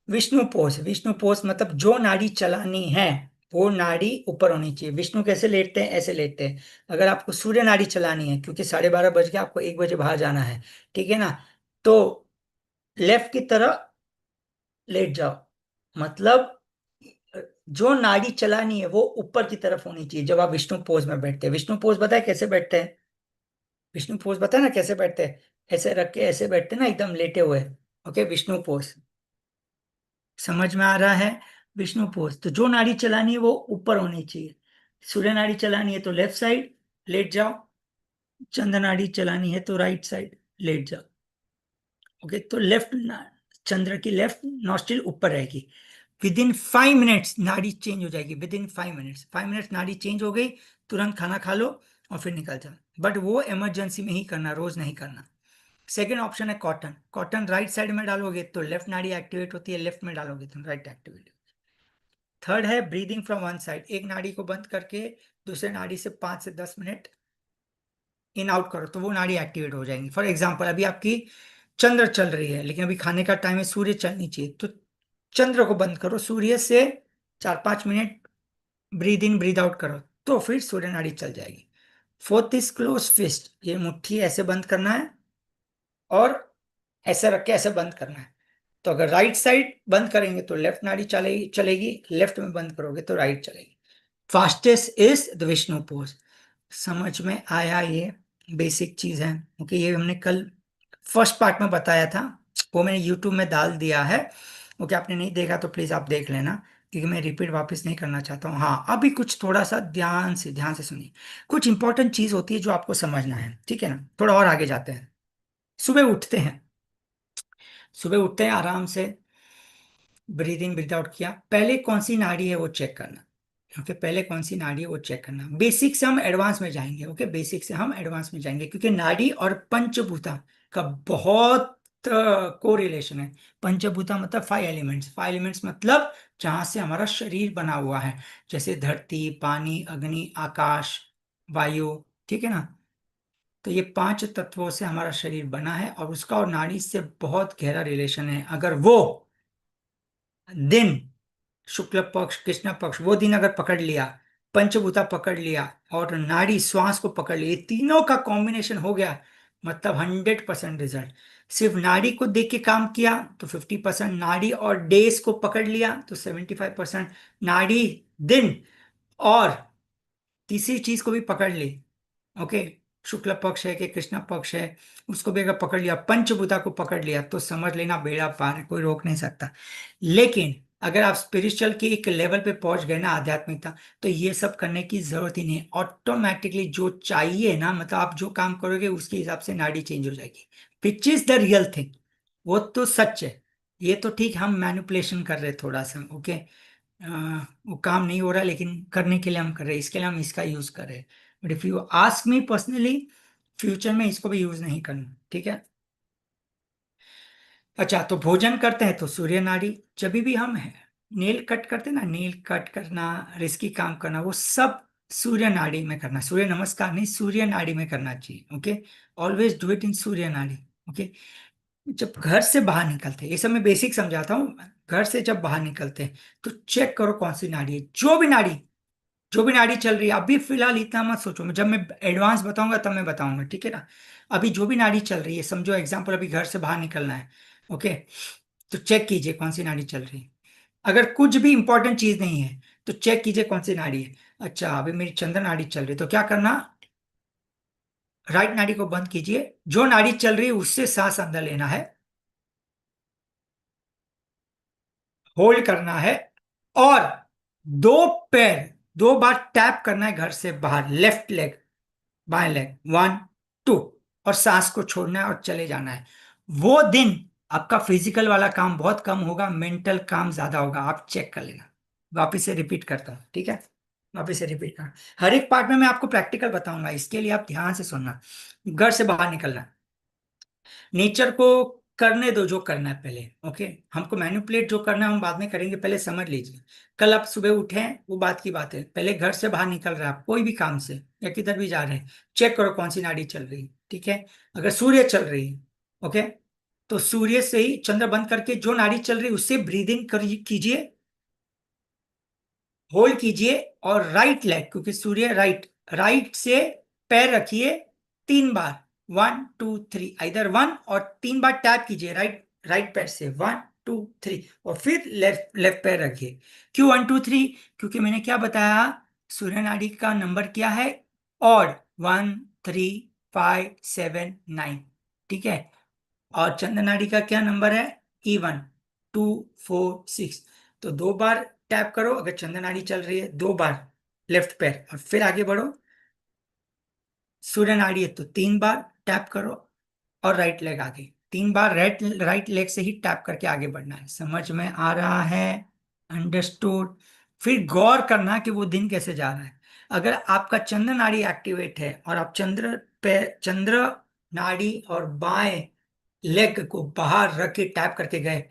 विष्णु पोज, विष्णु पोज मतलब जो नाड़ी चलानी है वो नाड़ी ऊपर होनी चाहिए। विष्णु कैसे लेटते हैं? ऐसे लेटते हैं। अगर आपको सूर्य नाड़ी चलानी है, क्योंकि 12:30 बज के आपको 1 बजे बाहर जाना है, ठीक है ना, तो लेफ्ट की तरह लेट जाओ। मतलब जो नाड़ी चलानी है वो ऊपर की तरफ होनी चाहिए जब आप विष्णु पोज में बैठते हैं। विष्णु पोज बताए कैसे बैठते हैं? विष्णु पोज बताए ना कैसे बैठते हैं? ऐसे रख के ऐसे बैठते हैं ना, एकदम लेटे हुए। ओके, विष्णु पोज समझ में आ रहा है? विष्णु पोज तो जो नाड़ी चलानी है वो ऊपर होनी चाहिए। सूर्य नाड़ी चलानी है तो लेफ्ट साइड लेट जाओ, चंद्र नाड़ी चलानी है तो राइट साइड लेट जाओ। ओके, तो चंद्र की लेफ्ट नॉस्ट्रिल ऊपर रहेगी। विद इन 5 मिनट्स नाड़ी चेंज हो जाएगी। विद इन 5 मिनट्स, 5 मिनट्स नाड़ी चेंज हो गई, तुरंत खाना खा लो और फिर निकल जाओ। बट वो इमरजेंसी में ही करना, रोज नहीं करना। सेकेंड ऑप्शन है कॉटन। कॉटन राइट साइड में डालोगे तो लेफ्ट नाड़ी एक्टिवेट होती है, लेफ्ट में डालोगे तो राइट एक्टिवेट। थर्ड है ब्रीदिंग फ्रॉम वन साइड। एक नाड़ी को बंद करके दूसरे नाड़ी से 5 से 10 मिनट इन आउट करो तो वो नाड़ी एक्टिवेट हो जाएंगी। फॉर एग्जाम्पल अभी आपकी चंद्र चल रही है लेकिन अभी खाने का टाइम है, सूर्य चलनी चाहिए, तो चंद्र को बंद करो, सूर्य से 4 5 मिनट ब्रीद इन ब्रीद आउट करो, तो फिर सूर्य नाड़ी चल जाएगी। Fourth is close fist. ये मुट्ठी ऐसे बंद करना है और ऐसे रख के ऐसे बंद करना है। तो अगर राइट साइड बंद करेंगे तो लेफ्ट नाड़ी चलेगी चलेगी, लेफ्ट में बंद करोगे तो राइट चलेगी। Fastest is the Vishnu pose. समझ में आया? ये बेसिक चीज है। ओके, ये हमने कल फर्स्ट पार्ट में बताया था, वो मैंने यूट्यूब में डाल दिया है। ओके, आपने नहीं देखा तो प्लीज आप देख लेना, क्योंकि मैं रिपीट वापस नहीं करना चाहता हूँ। हाँ, अभी कुछ थोड़ा सा ध्यान से सुनिए। कुछ इंपॉर्टेंट चीज होती है जो आपको समझना है, ठीक है ना? थोड़ा और आगे जाते हैं। सुबह उठते हैं, सुबह उठते हैं आराम से, ब्रीद इन ब्रीद आउट किया, पहले कौन सी नाड़ी है वो चेक करना। ओके, पहले कौन सी नाड़ी है वो चेक करना। बेसिक से हम एडवांस में जाएंगे। ओके, बेसिक से हम एडवांस में जाएंगे, क्योंकि नाड़ी और पंचभूता का बहुत को रिलेशन है। पंचभूता मतलब 5 एलिमेंट्स। 5 एलिमेंट्स मतलब जहां से हमारा शरीर बना हुआ है, जैसे धरती, पानी, अग्नि, आकाश, वायु, ठीक है ना? तो ये 5 तत्वों से हमारा शरीर बना है और उसका और नाड़ी से बहुत गहरा रिलेशन है। अगर वो दिन, शुक्ल पक्ष कृष्ण पक्ष, वो दिन अगर पकड़ लिया, पंचभूता पकड़ लिया और नाड़ी श्वास को पकड़ लिया, ये तीनों का कॉम्बिनेशन हो गया, मतलब 100% रिजल्ट। सिर्फ नाड़ी को देख के काम किया तो 50%, नाड़ी और डेज को पकड़ लिया तो 75%, नाड़ी दिन और तीसरी चीज को भी पकड़ ली, ओके, शुक्ल पक्ष है कि कृष्ण पक्ष है, उसको भी अगर पकड़ लिया, पंचभूता को पकड़ लिया, तो समझ लेना बेड़ा पार है, कोई रोक नहीं सकता। लेकिन अगर आप स्पिरिचुअल के एक लेवल पे पहुंच गए ना, आध्यात्मिकता, तो ये सब करने की जरूरत ही नहीं है। ऑटोमेटिकली जो चाहिए ना, मतलब आप जो काम करोगे उसके हिसाब से नाड़ी चेंज हो जाएगी, which is the real thing. वो तो सच है। ये तो ठीक, हम मैनिपुलेशन कर रहे हैं थोड़ा सा, ओके, वो काम नहीं हो रहा लेकिन करने के लिए हम कर रहे हैं, इसके लिए हम इसका यूज कर रहे हैं। But if you ask me personally, future में इसको भी यूज नहीं करना, ठीक है? अच्छा, तो भोजन करते हैं तो सूर्य नाड़ी। जब भी हम नेल कट करते हैं ना, नेल कट करना, रिस्की काम करना, वो सब सूर्य नाड़ी में करना। सूर्य नमस्कार नहीं, सूर्य नाड़ी में करना चाहिए। Okay, always do it in सूर्य नाड़ी। ओके, जब घर से बाहर निकलते हैं, ये सब मैं बेसिक समझाता हूँ। घर से जब बाहर निकलते हैं तो चेक करो कौन सी नाड़ी है। जो भी नाड़ी चल रही है, अभी फिलहाल इतना मत सोचो, जब मैं एडवांस बताऊंगा तब मैं बताऊंगा, ठीक है ना? अभी जो भी नाड़ी चल रही है, समझो एग्जाम्पल अभी घर से बाहर निकलना है, ओके, तो चेक कीजिए कौन सी नाड़ी चल रही है। अगर कुछ भी इंपॉर्टेंट चीज नहीं है तो चेक कीजिए कौन सी नाड़ी है। अच्छा, अभी मेरी चंद्र नाड़ी चल रही है, तो क्या करना? राइट नाड़ी को बंद कीजिए, जो नाड़ी चल रही है उससे सांस अंदर लेना है, होल्ड करना है, और दो पैर 2 बार टैप करना है घर से बाहर, लेफ्ट लेग, बाएं लेग, 1 2, और सांस को छोड़ना है और चले जाना है। वो दिन आपका फिजिकल वाला काम बहुत कम होगा, मेंटल काम ज्यादा होगा, आप चेक कर लेना। वापिस से रिपीट करता हूँ, ठीक है? वापिस से रिपीट करना। हर एक पार्ट में मैं आपको प्रैक्टिकल बताऊंगा, इसके लिए आप ध्यान से सुनना। घर से बाहर निकलना, नेचर को करने दो जो करना है पहले। ओके, हमको मैनिपुलेट जो करना है हम बाद में करेंगे, पहले समझ लीजिए। कल आप सुबह उठे हैं वो बात की बात है, पहले घर से बाहर निकल रहे हैं आप कोई भी काम से या किधर भी जा रहे हैं, चेक करो कौन सी नाड़ी चल रही है। ठीक है, अगर सूर्य चल रही है, ओके, तो सूर्य से ही चंद्र बंद करके जो नाड़ी चल रही है उससे ब्रीदिंग कीजिए, होल्ड कीजिए। और राइट लेग, क्योंकि सूर्य राइट, राइट से पैर रखिए 3 बार, 1 2 3, इधर 1 और 3 बार टैप कीजिए राइट, राइट पैर से 1 2 3, और फिर लेफ्ट लेफ्ट पैर रखिए। क्यों 1 2 3? क्योंकि मैंने क्या बताया, सूर्य नाड़ी का नंबर क्या है, ऑड, 1 3 5 7 9। ठीक है, और चंद्र नाड़ी का क्या नंबर है, E1 2 4 6। तो 2 बार टैप करो अगर चंद्र नाड़ी चल रही है, 2 बार लेफ्ट पैर, और फिर आगे बढ़ो। सूर्य नाड़ी है तो 3 बार टैप करो, और राइट लेग आगे 3 बार, राइट राइट लेग से ही टैप करके आगे बढ़ना है। समझ में आ रहा है? अंडरस्टूड। फिर गौर करना कि वो दिन कैसे जा रहा है। अगर आपका चंद्र नाड़ी एक्टिवेट है और आप चंद्र नाड़ी और बाएं लेग को बाहर रख के टैप करके गए,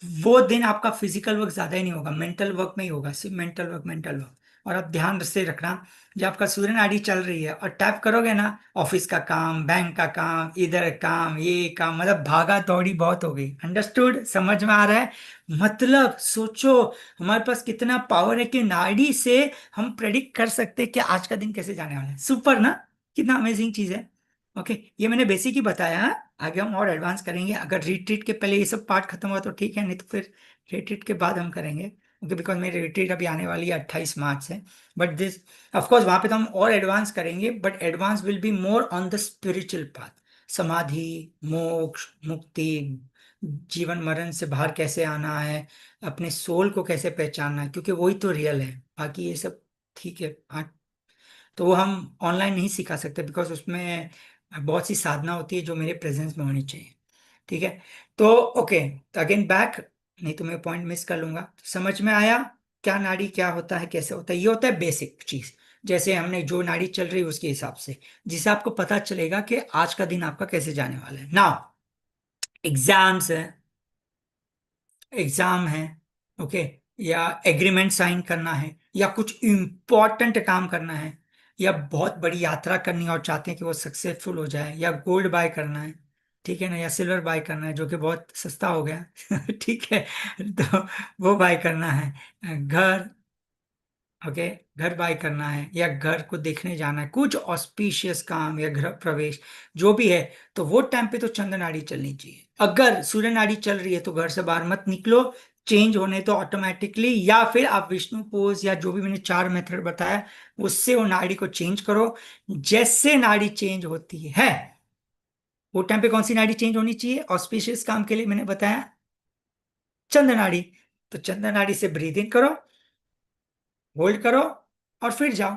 वो दिन आपका फिजिकल वर्क ज्यादा ही नहीं होगा, मेंटल वर्क में ही होगा, सिर्फ मेंटल वर्क, मेंटल वर्क। और आप ध्यान से रखना, जब आपका सूर्य नाड़ी चल रही है और टैप करोगे ना, ऑफिस का काम, बैंक का काम, इधर काम, ये काम, मतलब भागा दौड़ी बहुत हो गई। अंडरस्टूड? समझ में आ रहा है? मतलब सोचो, हमारे पास कितना पावर है कि नाड़ी से हम प्रेडिक्ट कर सकते हैं कि आज का दिन कैसे जाने वाला है। सुपर ना? कितना अमेजिंग चीज है। ओके, ये मैंने बेसिक ही बताया है, आगे हम और एडवांस करेंगे। अगर रिट्रीट के पहले ये सब पार्ट खत्म हुआ तो ठीक है, नहीं तो फिर रिट्रीट के बाद हम करेंगे। ओके, बिकॉज मेरी रिट्रीट अभी आने वाली है 28 मार्च से। बट दिस, ऑफ कोर्स वहां पे तो हम और एडवांस करेंगे, but advance will be more on the spiritual path. समाधि, मोक्ष, मुक्ति, जीवन मरण से बाहर कैसे आना है, अपने सोल को कैसे पहचानना है, क्योंकि वही तो रियल है। बाकी ये सब ठीक है, हाँ, तो वो हम ऑनलाइन नहीं सिखा सकते, बिकॉज उसमें बहुत सी साधना होती है जो मेरे प्रेजेंस में होनी चाहिए। ठीक है, तो ओके, तो अगेन बैक, नहीं तो मैं पॉइंट मिस कर लूंगा। तो समझ में आया क्या नाड़ी क्या होता है, कैसे होता है? ये होता है बेसिक चीज, जैसे हमने जो नाड़ी चल रही है उसके हिसाब से, जिससे आपको पता चलेगा कि आज का दिन आपका कैसे जाने वाला है। नाउ एग्जाम्स है, एग्जाम है, ओके, या एग्रीमेंट साइन करना है, या कुछ इंपॉर्टेंट काम करना है, या बहुत बड़ी यात्रा करनी है और चाहते हैं कि वो सक्सेसफुल हो जाए, या गोल्ड बाय करना है, ठीक है ना, या सिल्वर बाय करना है जो कि बहुत सस्ता हो गया ठीक है, तो वो बाय करना है। घर, ओके, घर बाय करना है, या घर को देखने जाना है, कुछ ऑस्पिशियस काम या गृह प्रवेश जो भी है, तो वो टाइम पे तो चंद्र नाड़ी चलनी चाहिए। अगर सूर्य नाड़ी चल रही है तो घर से बाहर मत निकलो, चेंज होने तो ऑटोमेटिकली, या फिर आप विष्णु पोज या जो भी मैंने 4 मेथड बताया उससे वो नाड़ी को चेंज करो। जैसे नाड़ी चेंज होती है, वो टाइम पे कौन सी नाड़ी चेंज होनी चाहिए ऑस्पिशियस काम के लिए, मैंने बताया चंद्र नाड़ी। तो चंद्र नाड़ी से ब्रीदिंग करो, होल्ड करो, और फिर जाओ,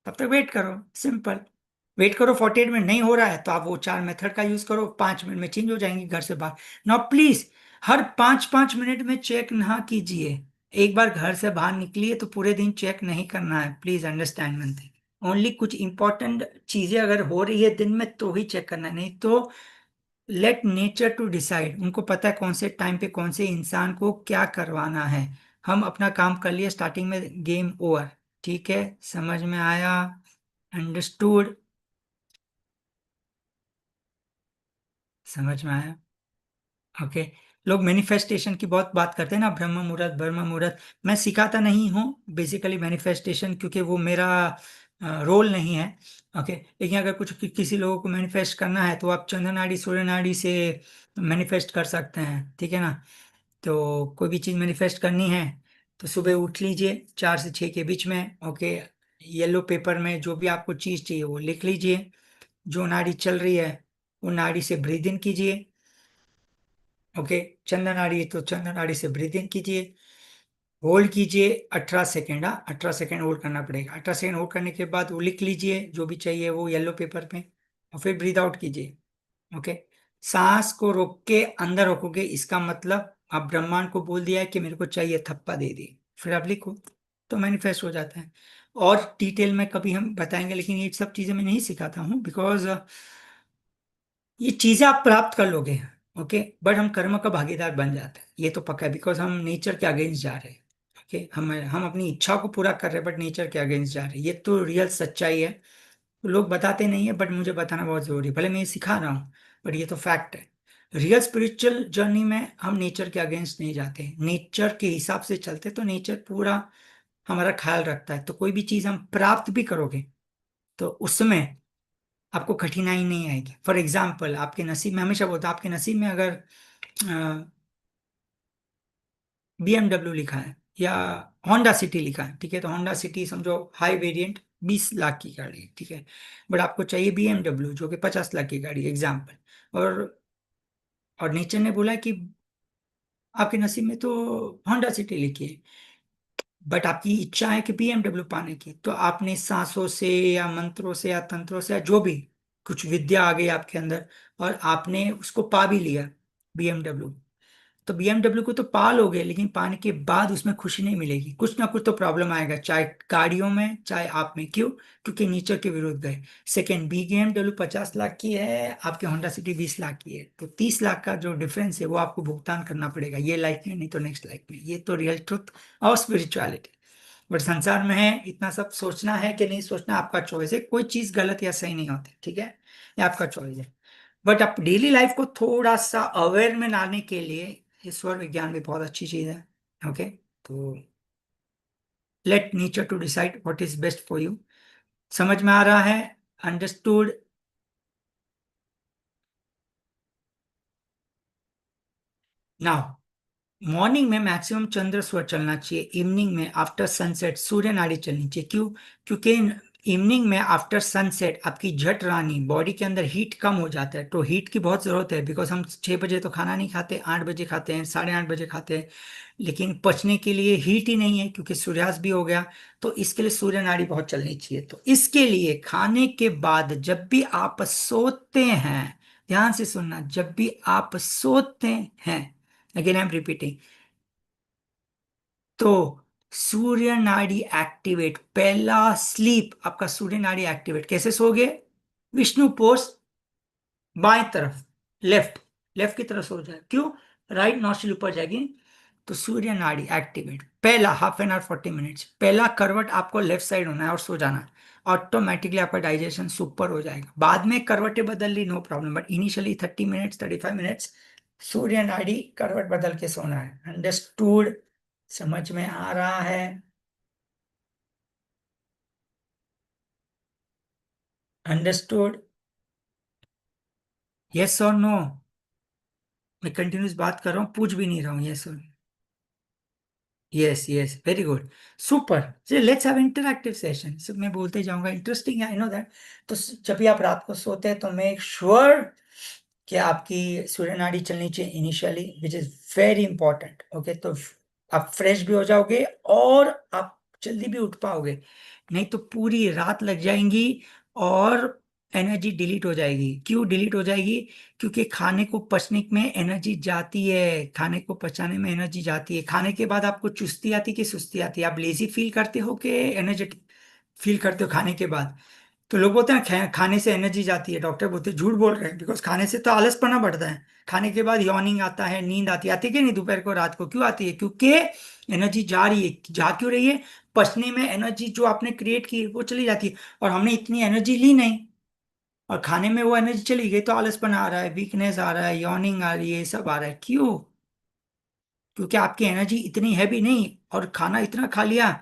तब तक वेट करो, सिंपल। वेट करो, 48 मिनट नहीं हो रहा है तो आप वो 4 मेथड का यूज करो, 5 मिनट में चेंज हो जाएंगे घर से बाहर। नाउ प्लीज, हर 5 5 मिनट में चेक ना कीजिए। एक बार घर से बाहर निकलिए तो पूरे दिन चेक नहीं करना है, please understand one thing. Only कुछ इंपॉर्टेंट चीजें अगर हो रही है दिन में तो ही चेक करना है, नहीं तो लेट नेचर टू डिसाइड। उनको पता है कौन से टाइम पे कौन से इंसान को क्या करवाना है। हम अपना काम कर लिए स्टार्टिंग में, गेम ओवर। ठीक है, समझ में आया? अंडरस्टूड? समझ में आया? ओके। लोग मैनिफेस्टेशन की बहुत बात करते हैं ना, ब्रह्म मुहूर्त ब्रह्म मुहूर्त। मैं सिखाता नहीं हूँ बेसिकली मैनिफेस्टेशन, क्योंकि वो मेरा रोल नहीं है। ओके, लेकिन अगर कुछ किसी लोगों को मैनिफेस्ट करना है तो आप चंद्र नाड़ी सूर्य नाड़ी से मैनिफेस्ट कर सकते हैं, ठीक है ना। तो कोई भी चीज़ मैनिफेस्ट करनी है तो सुबह उठ लीजिए 4 से 6 के बीच में, ओके, येलो पेपर में जो भी आपको चीज़ चाहिए वो लिख लीजिए। जो नाड़ी चल रही है वो नाड़ी से ब्रीद इन कीजिए, ओके। चंद्र नाड़ी है तो चंद्र नाड़ी से ब्रीद इन कीजिए, होल्ड कीजिए 18 सेकेंड, 18 सेकेंड होल्ड करना पड़ेगा। 18 सेकेंड होल्ड करने के बाद वो लिख लीजिए जो भी चाहिए वो येलो पेपर पे, और फिर ब्रीद आउट कीजिए, ओके। सांस को रोक के अंदर रोकोगे, इसका मतलब आप ब्रह्मांड को बोल दिया है कि मेरे को चाहिए, थप्पा दे दी, फिर आप लिखो। तो मैनिफेस्ट हो जाता है। और डिटेल में कभी हम बताएंगे, लेकिन ये सब चीजें मैं नहीं सिखाता हूँ, बिकॉज ये चीजें आप प्राप्त कर लोगे। ओके, बट हम कर्म का भागीदार बन जाते हैं, ये तो पक्का है, बिकॉज हम नेचर के अगेंस्ट जा रहे हैं। ओके, हम अपनी इच्छा को पूरा कर रहे हैं, बट नेचर के अगेंस्ट जा रहे हैं, ये तो रियल सच्चाई है। लोग बताते नहीं है, बट मुझे बताना बहुत जरूरी है, भले मैं ये सिखा रहा हूँ, बट ये तो फैक्ट है। रियल स्पिरिचुअल जर्नी में हम नेचर के अगेंस्ट नहीं जाते, नेचर के हिसाब से चलते, तो नेचर पूरा हमारा ख्याल रखता है, तो कोई भी चीज हम प्राप्त भी करोगे तो उसमें आपको कठिनाई नहीं आएगी। फॉर एग्जाम्पल, आपके नसीब में, हमेशा बोलता हूं, आपके नसीब में अगर BMW लिखा है या होंडा सिटी लिखा है, ठीक है, तो होंडा सिटी समझो हाई वेरिएंट 20 लाख की गाड़ी है, ठीक है, बट आपको चाहिए BMW जो कि 50 लाख की गाड़ी, एग्जाम्पल। और नेचर ने बोला कि आपके नसीब में तो होंडा सिटी लिखी है, बट आपकी इच्छा है कि BMW पाने की, तो आपने सांसों से या मंत्रों से या तंत्रों से या जो भी, कुछ विद्या आ गई आपके अंदर, और आपने उसको पा भी लिया, BMW। तो BMW को तो पा लोगे, लेकिन पाने के बाद उसमें खुशी नहीं मिलेगी, कुछ ना कुछ तो प्रॉब्लम आएगा, चाहे गाड़ियों में चाहे आप में। क्यों? क्योंकि नेचर के विरुद्ध गए। सेकेंड, BMW 50 लाख की है, आपकी होंडा सिटी 20 लाख की है, तो 30 लाख का जो डिफरेंस है वो आपको भुगतान करना पड़ेगा, ये लाइफ में नहीं तो नेक्स्ट लाइफ में। ये तो रियल ट्रुथ और स्पिरिचुअलिटी। बट संसार में है, इतना सब सोचना है कि नहीं सोचना आपका चॉइस है, कोई चीज गलत या सही नहीं होती, ठीक है, ये आपका चॉइस है। बट आप डेली लाइफ को थोड़ा सा अवेयर में लाने के लिए ईश्वर विज्ञान भी बहुत अच्छी चीज है। ओके, तो let nature to decide what is best for you. समझ में आ रहा है? अंडरस्टूड? नाउ, मॉर्निंग में मैक्सिमम चंद्र सूर्य चलना चाहिए, इवनिंग में आफ्टर सनसेट सूर्य नाड़ी चलनी चाहिए। क्यों? क्योंकि इवनिंग में आफ्टर सनसेट आपकी जठ रानी बॉडी के अंदर हीट कम हो जाता है, तो हीट की बहुत जरूरत है, बिकॉज हम 6 बजे तो खाना नहीं खाते, 8 बजे खाते हैं, 8:30 बजे खाते हैं, लेकिन पचने के लिए हीट ही नहीं है, क्योंकि सूर्यास्त भी हो गया। तो इसके लिए सूर्य नाड़ी बहुत चलनी चाहिए। तो इसके लिए खाने के बाद जब भी आप सोते हैं, ध्यान से सुनना, जब भी आप सोते हैं, अगेन आई एम रिपीटिंग, तो सूर्य नाड़ी एक्टिवेट, पहला स्लीप आपका सूर्य नाड़ी एक्टिवेट, कैसे सोगे? विष्णु पोज, बाएं तरफ, लेफ्ट, लेफ्ट की तरफ सो जाए। क्यों? राइट नॉस्ट्रिल ऊपर जाएगी, तो सूर्य नाड़ी एक्टिवेट, पहला हाफ एन आवर 40 मिनट्स, पहला करवट आपको लेफ्ट साइड होना है और सो जाना है, ऑटोमेटिकली आपका डाइजेशन सुपर हो जाएगा। बाद में करवटें बदल ली, no problem, but initially 30 minutes 35 minutes सूर्य नाड़ी करवट बदल के सोना है। अंडरस्टूड? समझ में आ रहा है? अंडरस्टूड? यस और नो? मैं कंटिन्यूस बात कर रहा हूँ, पूछ भी नहीं रहा हूँ, यस और? Yes yes, very good, super. Let's have interactive session, सब मैं बोलते जाऊंगा, इंटरेस्टिंग है, आई नो दैट। तो जब भी आप रात को सोते हैं तो मेक श्योर कि आपकी सूर्य नाड़ी चलनी चाहिए initially, which is very important. Okay, तो आप फ्रेश भी हो जाओगे और आप जल्दी भी उठ पाओगे, नहीं तो पूरी रात लग जाएंगी और एनर्जी डिलीट हो जाएगी। क्यों डिलीट हो जाएगी? क्योंकि खाने को पचने में एनर्जी जाती है, खाने को पचाने में एनर्जी जाती है। खाने के बाद आपको चुस्ती आती है कि सुस्ती आती है? आप लेजी फील करते हो कि एनर्जेटिक फील करते हो खाने के बाद? तो लोग बोलते हैं खाने से एनर्जी जाती है, डॉक्टर बोलते हैं झूठ बोल रहे हैं, बिकॉज खाने से तो आलसपना बढ़ता है। खाने के बाद यॉर्निंग आता है, नींद आती है, आती है कि नहीं दोपहर को रात को? क्यों आती है? क्योंकि एनर्जी जा रही है, जा क्यों रही है? पचने में एनर्जी जो आपने क्रिएट की है, वो चली जाती है, और हमने इतनी एनर्जी ली नहीं, और खाने में वो एनर्जी चली गई, तो आलसपना आ रहा है, वीकनेस आ रहा है, यॉर्निंग आ रही है, सब आ रहा है। क्यों? क्योंकि आपकी एनर्जी इतनी हैवी नहीं, और खाना इतना खा लिया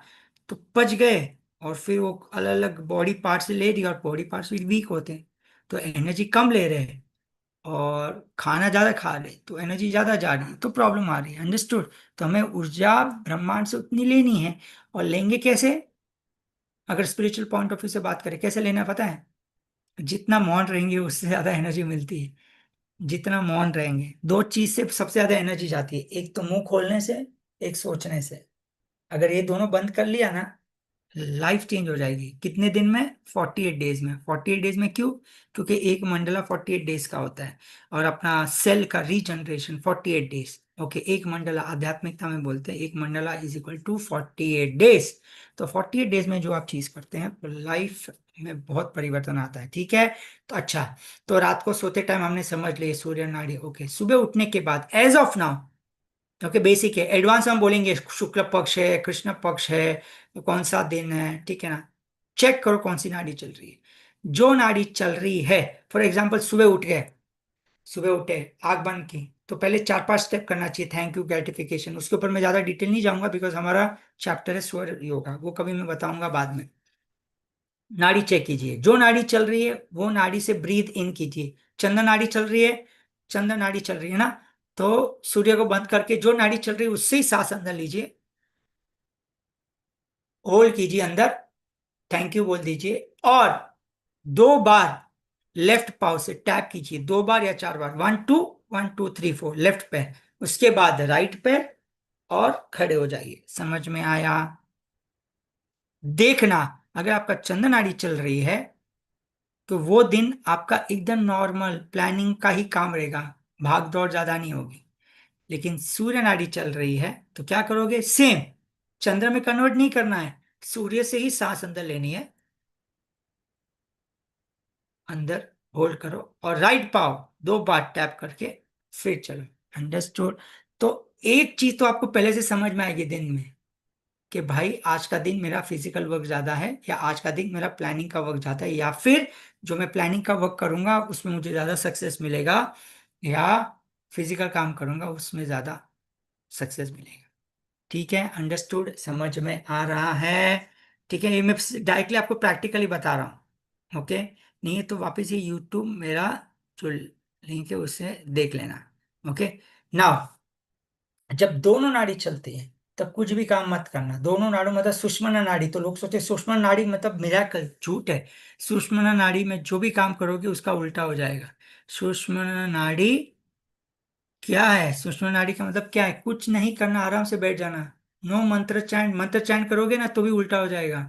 तो पच गए, और फिर वो अलग अलग बॉडी पार्ट से ले रही, और बॉडी पार्ट्स भी वीक होते हैं, तो एनर्जी कम ले रहे हैं, और खाना ज्यादा खा रहे तो एनर्जी ज्यादा जा रही है, तो प्रॉब्लम आ रही है। अंडरस्टूड? तो हमें ऊर्जा ब्रह्मांड से उतनी लेनी है, और लेंगे कैसे? अगर स्पिरिचुअल पॉइंट ऑफ व्यू से बात करें, कैसे लेना है पता है? जितना मौन रहेंगे उससे ज्यादा एनर्जी मिलती है। जितना मौन रहेंगे, दो चीज से सबसे ज्यादा एनर्जी जाती है, एक तो मुंह खोलने से, एक सोचने से। अगर ये दोनों बंद कर लिया ना, लाइफ चेंज हो जाएगी। कितने दिन में? 48 डेज में। 48 डेज में क्यों? क्योंकि एक मंडला 48 डेज का होता है, और अपना सेल का रीजनरेशन 48 डेज। ओके, एक मंडला आध्यात्मिकता में बोलते हैं, एक mandala is equal to 48 days. तो 48 डेज में जो आप चीज करते हैं तो लाइफ में बहुत परिवर्तन आता है, ठीक है। तो अच्छा, तो रात को सोते टाइम हमने समझ लिए सूर्य नाड़ी, ओके। सुबह उठने के बाद as of now, okay, basic है, एडवांस हम बोलेंगे शुक्ल पक्ष है, कृष्ण पक्ष है, कौन सा दिन है, ठीक है ना। चेक करो कौन सी नाड़ी चल रही है। जो नाड़ी चल रही है, फॉर एग्जाम्पल सुबह उठ गए, सुबह उठे, आंख बंद की, तो पहले 4-5 स्टेप करना चाहिए, थैंक यू, ग्रेटिफिकेशन। उसके ऊपर मैं ज्यादा डिटेल नहीं जाऊंगा बिकॉज हमारा चैप्टर है स्वर योगा, वो कभी मैं बताऊंगा बाद में। नाड़ी चेक कीजिए, जो नाड़ी चल रही है वो नाड़ी से ब्रीथ इन कीजिए। चंद्र नाड़ी चल रही है, चंद्र नाड़ी चल रही है ना, तो सूर्य को बंद करके जो नाड़ी चल रही है उससे ही सांस अंदर लीजिए, होल्ड कीजिए अंदर, थैंक यू बोल दीजिए, और 2 बार लेफ्ट पाव से टैप कीजिए, 2 बार या 4 बार, 1 2, 1 2 3 4, लेफ्ट पैर, उसके बाद राइट पैर, और खड़े हो जाइए। समझ में आया? देखना, अगर आपका चंद्र नाड़ी चल रही है तो वो दिन आपका एकदम नॉर्मल प्लानिंग का ही काम रहेगा, भाग दौड़ ज्यादा नहीं होगी। लेकिन सूर्य नाड़ी चल रही है तो क्या करोगे, सेम, चंद्र में कन्वर्ट नहीं करना है, सूर्य से ही सांस अंदर लेनी है, अंदर होल्ड करो, और राइट पाव 2 बार टैप करके फिर चलो। अंडरस्टूड? तो एक चीज तो आपको पहले से समझ में आएगी दिन में, कि भाई आज का दिन मेरा फिजिकल वर्क ज्यादा है, या आज का दिन मेरा प्लानिंग का वर्क ज्यादा है, या फिर जो मैं प्लानिंग का वर्क करूंगा उसमें मुझे ज्यादा सक्सेस मिलेगा, या फिजिकल काम करूंगा उसमें ज्यादा सक्सेस मिलेगा। ठीक है, अंडरस्टूड, समझ में आ रहा है? ठीक है, ये मैं डायरेक्टली आपको प्रैक्टिकली बता रहा हूँ, ओके। नहीं है तो वापस ये यूट्यूब मेरा जो लिंक है उससे देख लेना, ओके। नाउ, जब दोनों नाड़ी चलती है तब कुछ भी काम मत करना। दोनों नाड़ू मतलब सुषुम्ना नाड़ी, तो लोग सोचते हैं सुषुम्ना नाड़ी मतलब मिराकल, झूठ है। सुषुम्ना नाड़ी में जो भी काम करोगे उसका उल्टा हो जाएगा। सुषुम्ना नाड़ी क्या है, सुषुम्ना नाड़ी का मतलब क्या है, कुछ नहीं करना, आराम से बैठ जाना। नो मंत्र चैंट, मंत्र चैंट करोगे ना तो भी उल्टा हो जाएगा।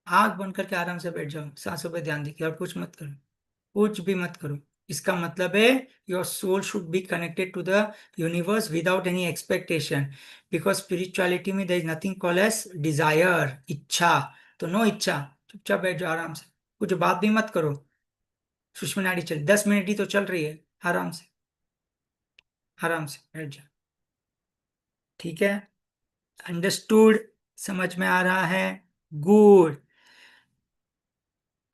आंख बंद करके आराम से बैठ जाओ, सांसों पे ध्यान दीजिए, और कुछ मत करो, कुछ भी मत करो। इसका मतलब है your soul should be connected to the universe without any expectation, because spirituality में there is nothing call as desire, इच्छा। तो नो इच्छा, चुपचाप बैठ जाओ आराम से, कुछ बात भी मत करो। सुषमा नाड़ी चल 10 मिनट ही तो चल रही है, आराम से, आराम से बैठ जाओ, ठीक है। अंडरस्टूड? समझ में आ रहा है? गुड।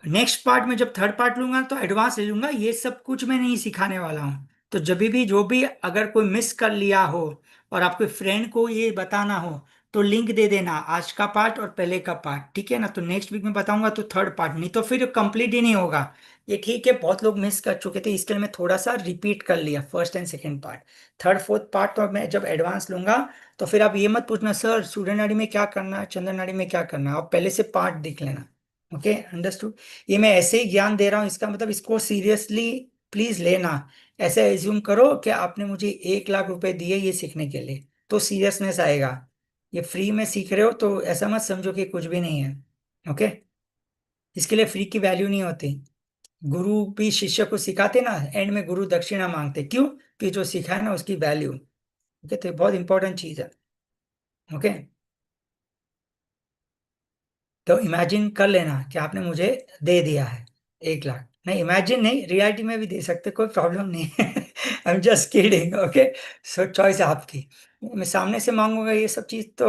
नेक्स्ट पार्ट में जब थर्ड पार्ट लूंगा तो एडवांस ले लूंगा, ये सब कुछ मैं नहीं सिखाने वाला हूँ। तो जब भी जो भी अगर कोई मिस कर लिया हो और आपके फ्रेंड को ये बताना हो तो लिंक दे देना, आज का पार्ट और पहले का पार्ट, ठीक है ना। तो नेक्स्ट वीक में बताऊंगा तो थर्ड पार्ट, नहीं तो फिर कंप्लीट ही नहीं होगा। ये ठीक है, बहुत लोग मिस कर चुके थे इसके लिए मैं थोड़ा सा रिपीट कर लिया first and second part. Third fourth part तो मैं जब एडवांस लूंगा तो फिर आप ये मत पूछना सर सूर्य नाड़ी में क्या करना है, चंद्र नाड़ी में क्या करना है, आप पहले से पार्ट देख लेना। Okay, understood? ये मैं ऐसे ही ज्ञान दे रहा हूँ, इसका मतलब इसको सीरियसली प्लीज लेना। ऐसे एज्यूम करो कि आपने मुझे 1 लाख रुपए दिए ये सीखने के लिए, तो सीरियसनेस आएगा। ये फ्री में सीख रहे हो तो ऐसा मत समझो कि कुछ भी नहीं है, ओके। इसके लिए फ्री की वैल्यू नहीं होती। गुरु भी शिष्य को सिखाते ना, एंड में गुरु दक्षिणा मांगते, क्यों? कि जो सिखाए ना उसकी वैल्यू, ओके। तो ये बहुत इंपॉर्टेंट चीज है, ओके। तो इमेजिन कर लेना कि आपने मुझे दे दिया है 1 लाख, नहीं इमेजिन नहीं, रियलिटी में भी दे सकते, कोई प्रॉब्लम नहीं है। I am just kidding, okay. So choice है आपकी। मैं सामने से मांगूंगा ये सब चीज तो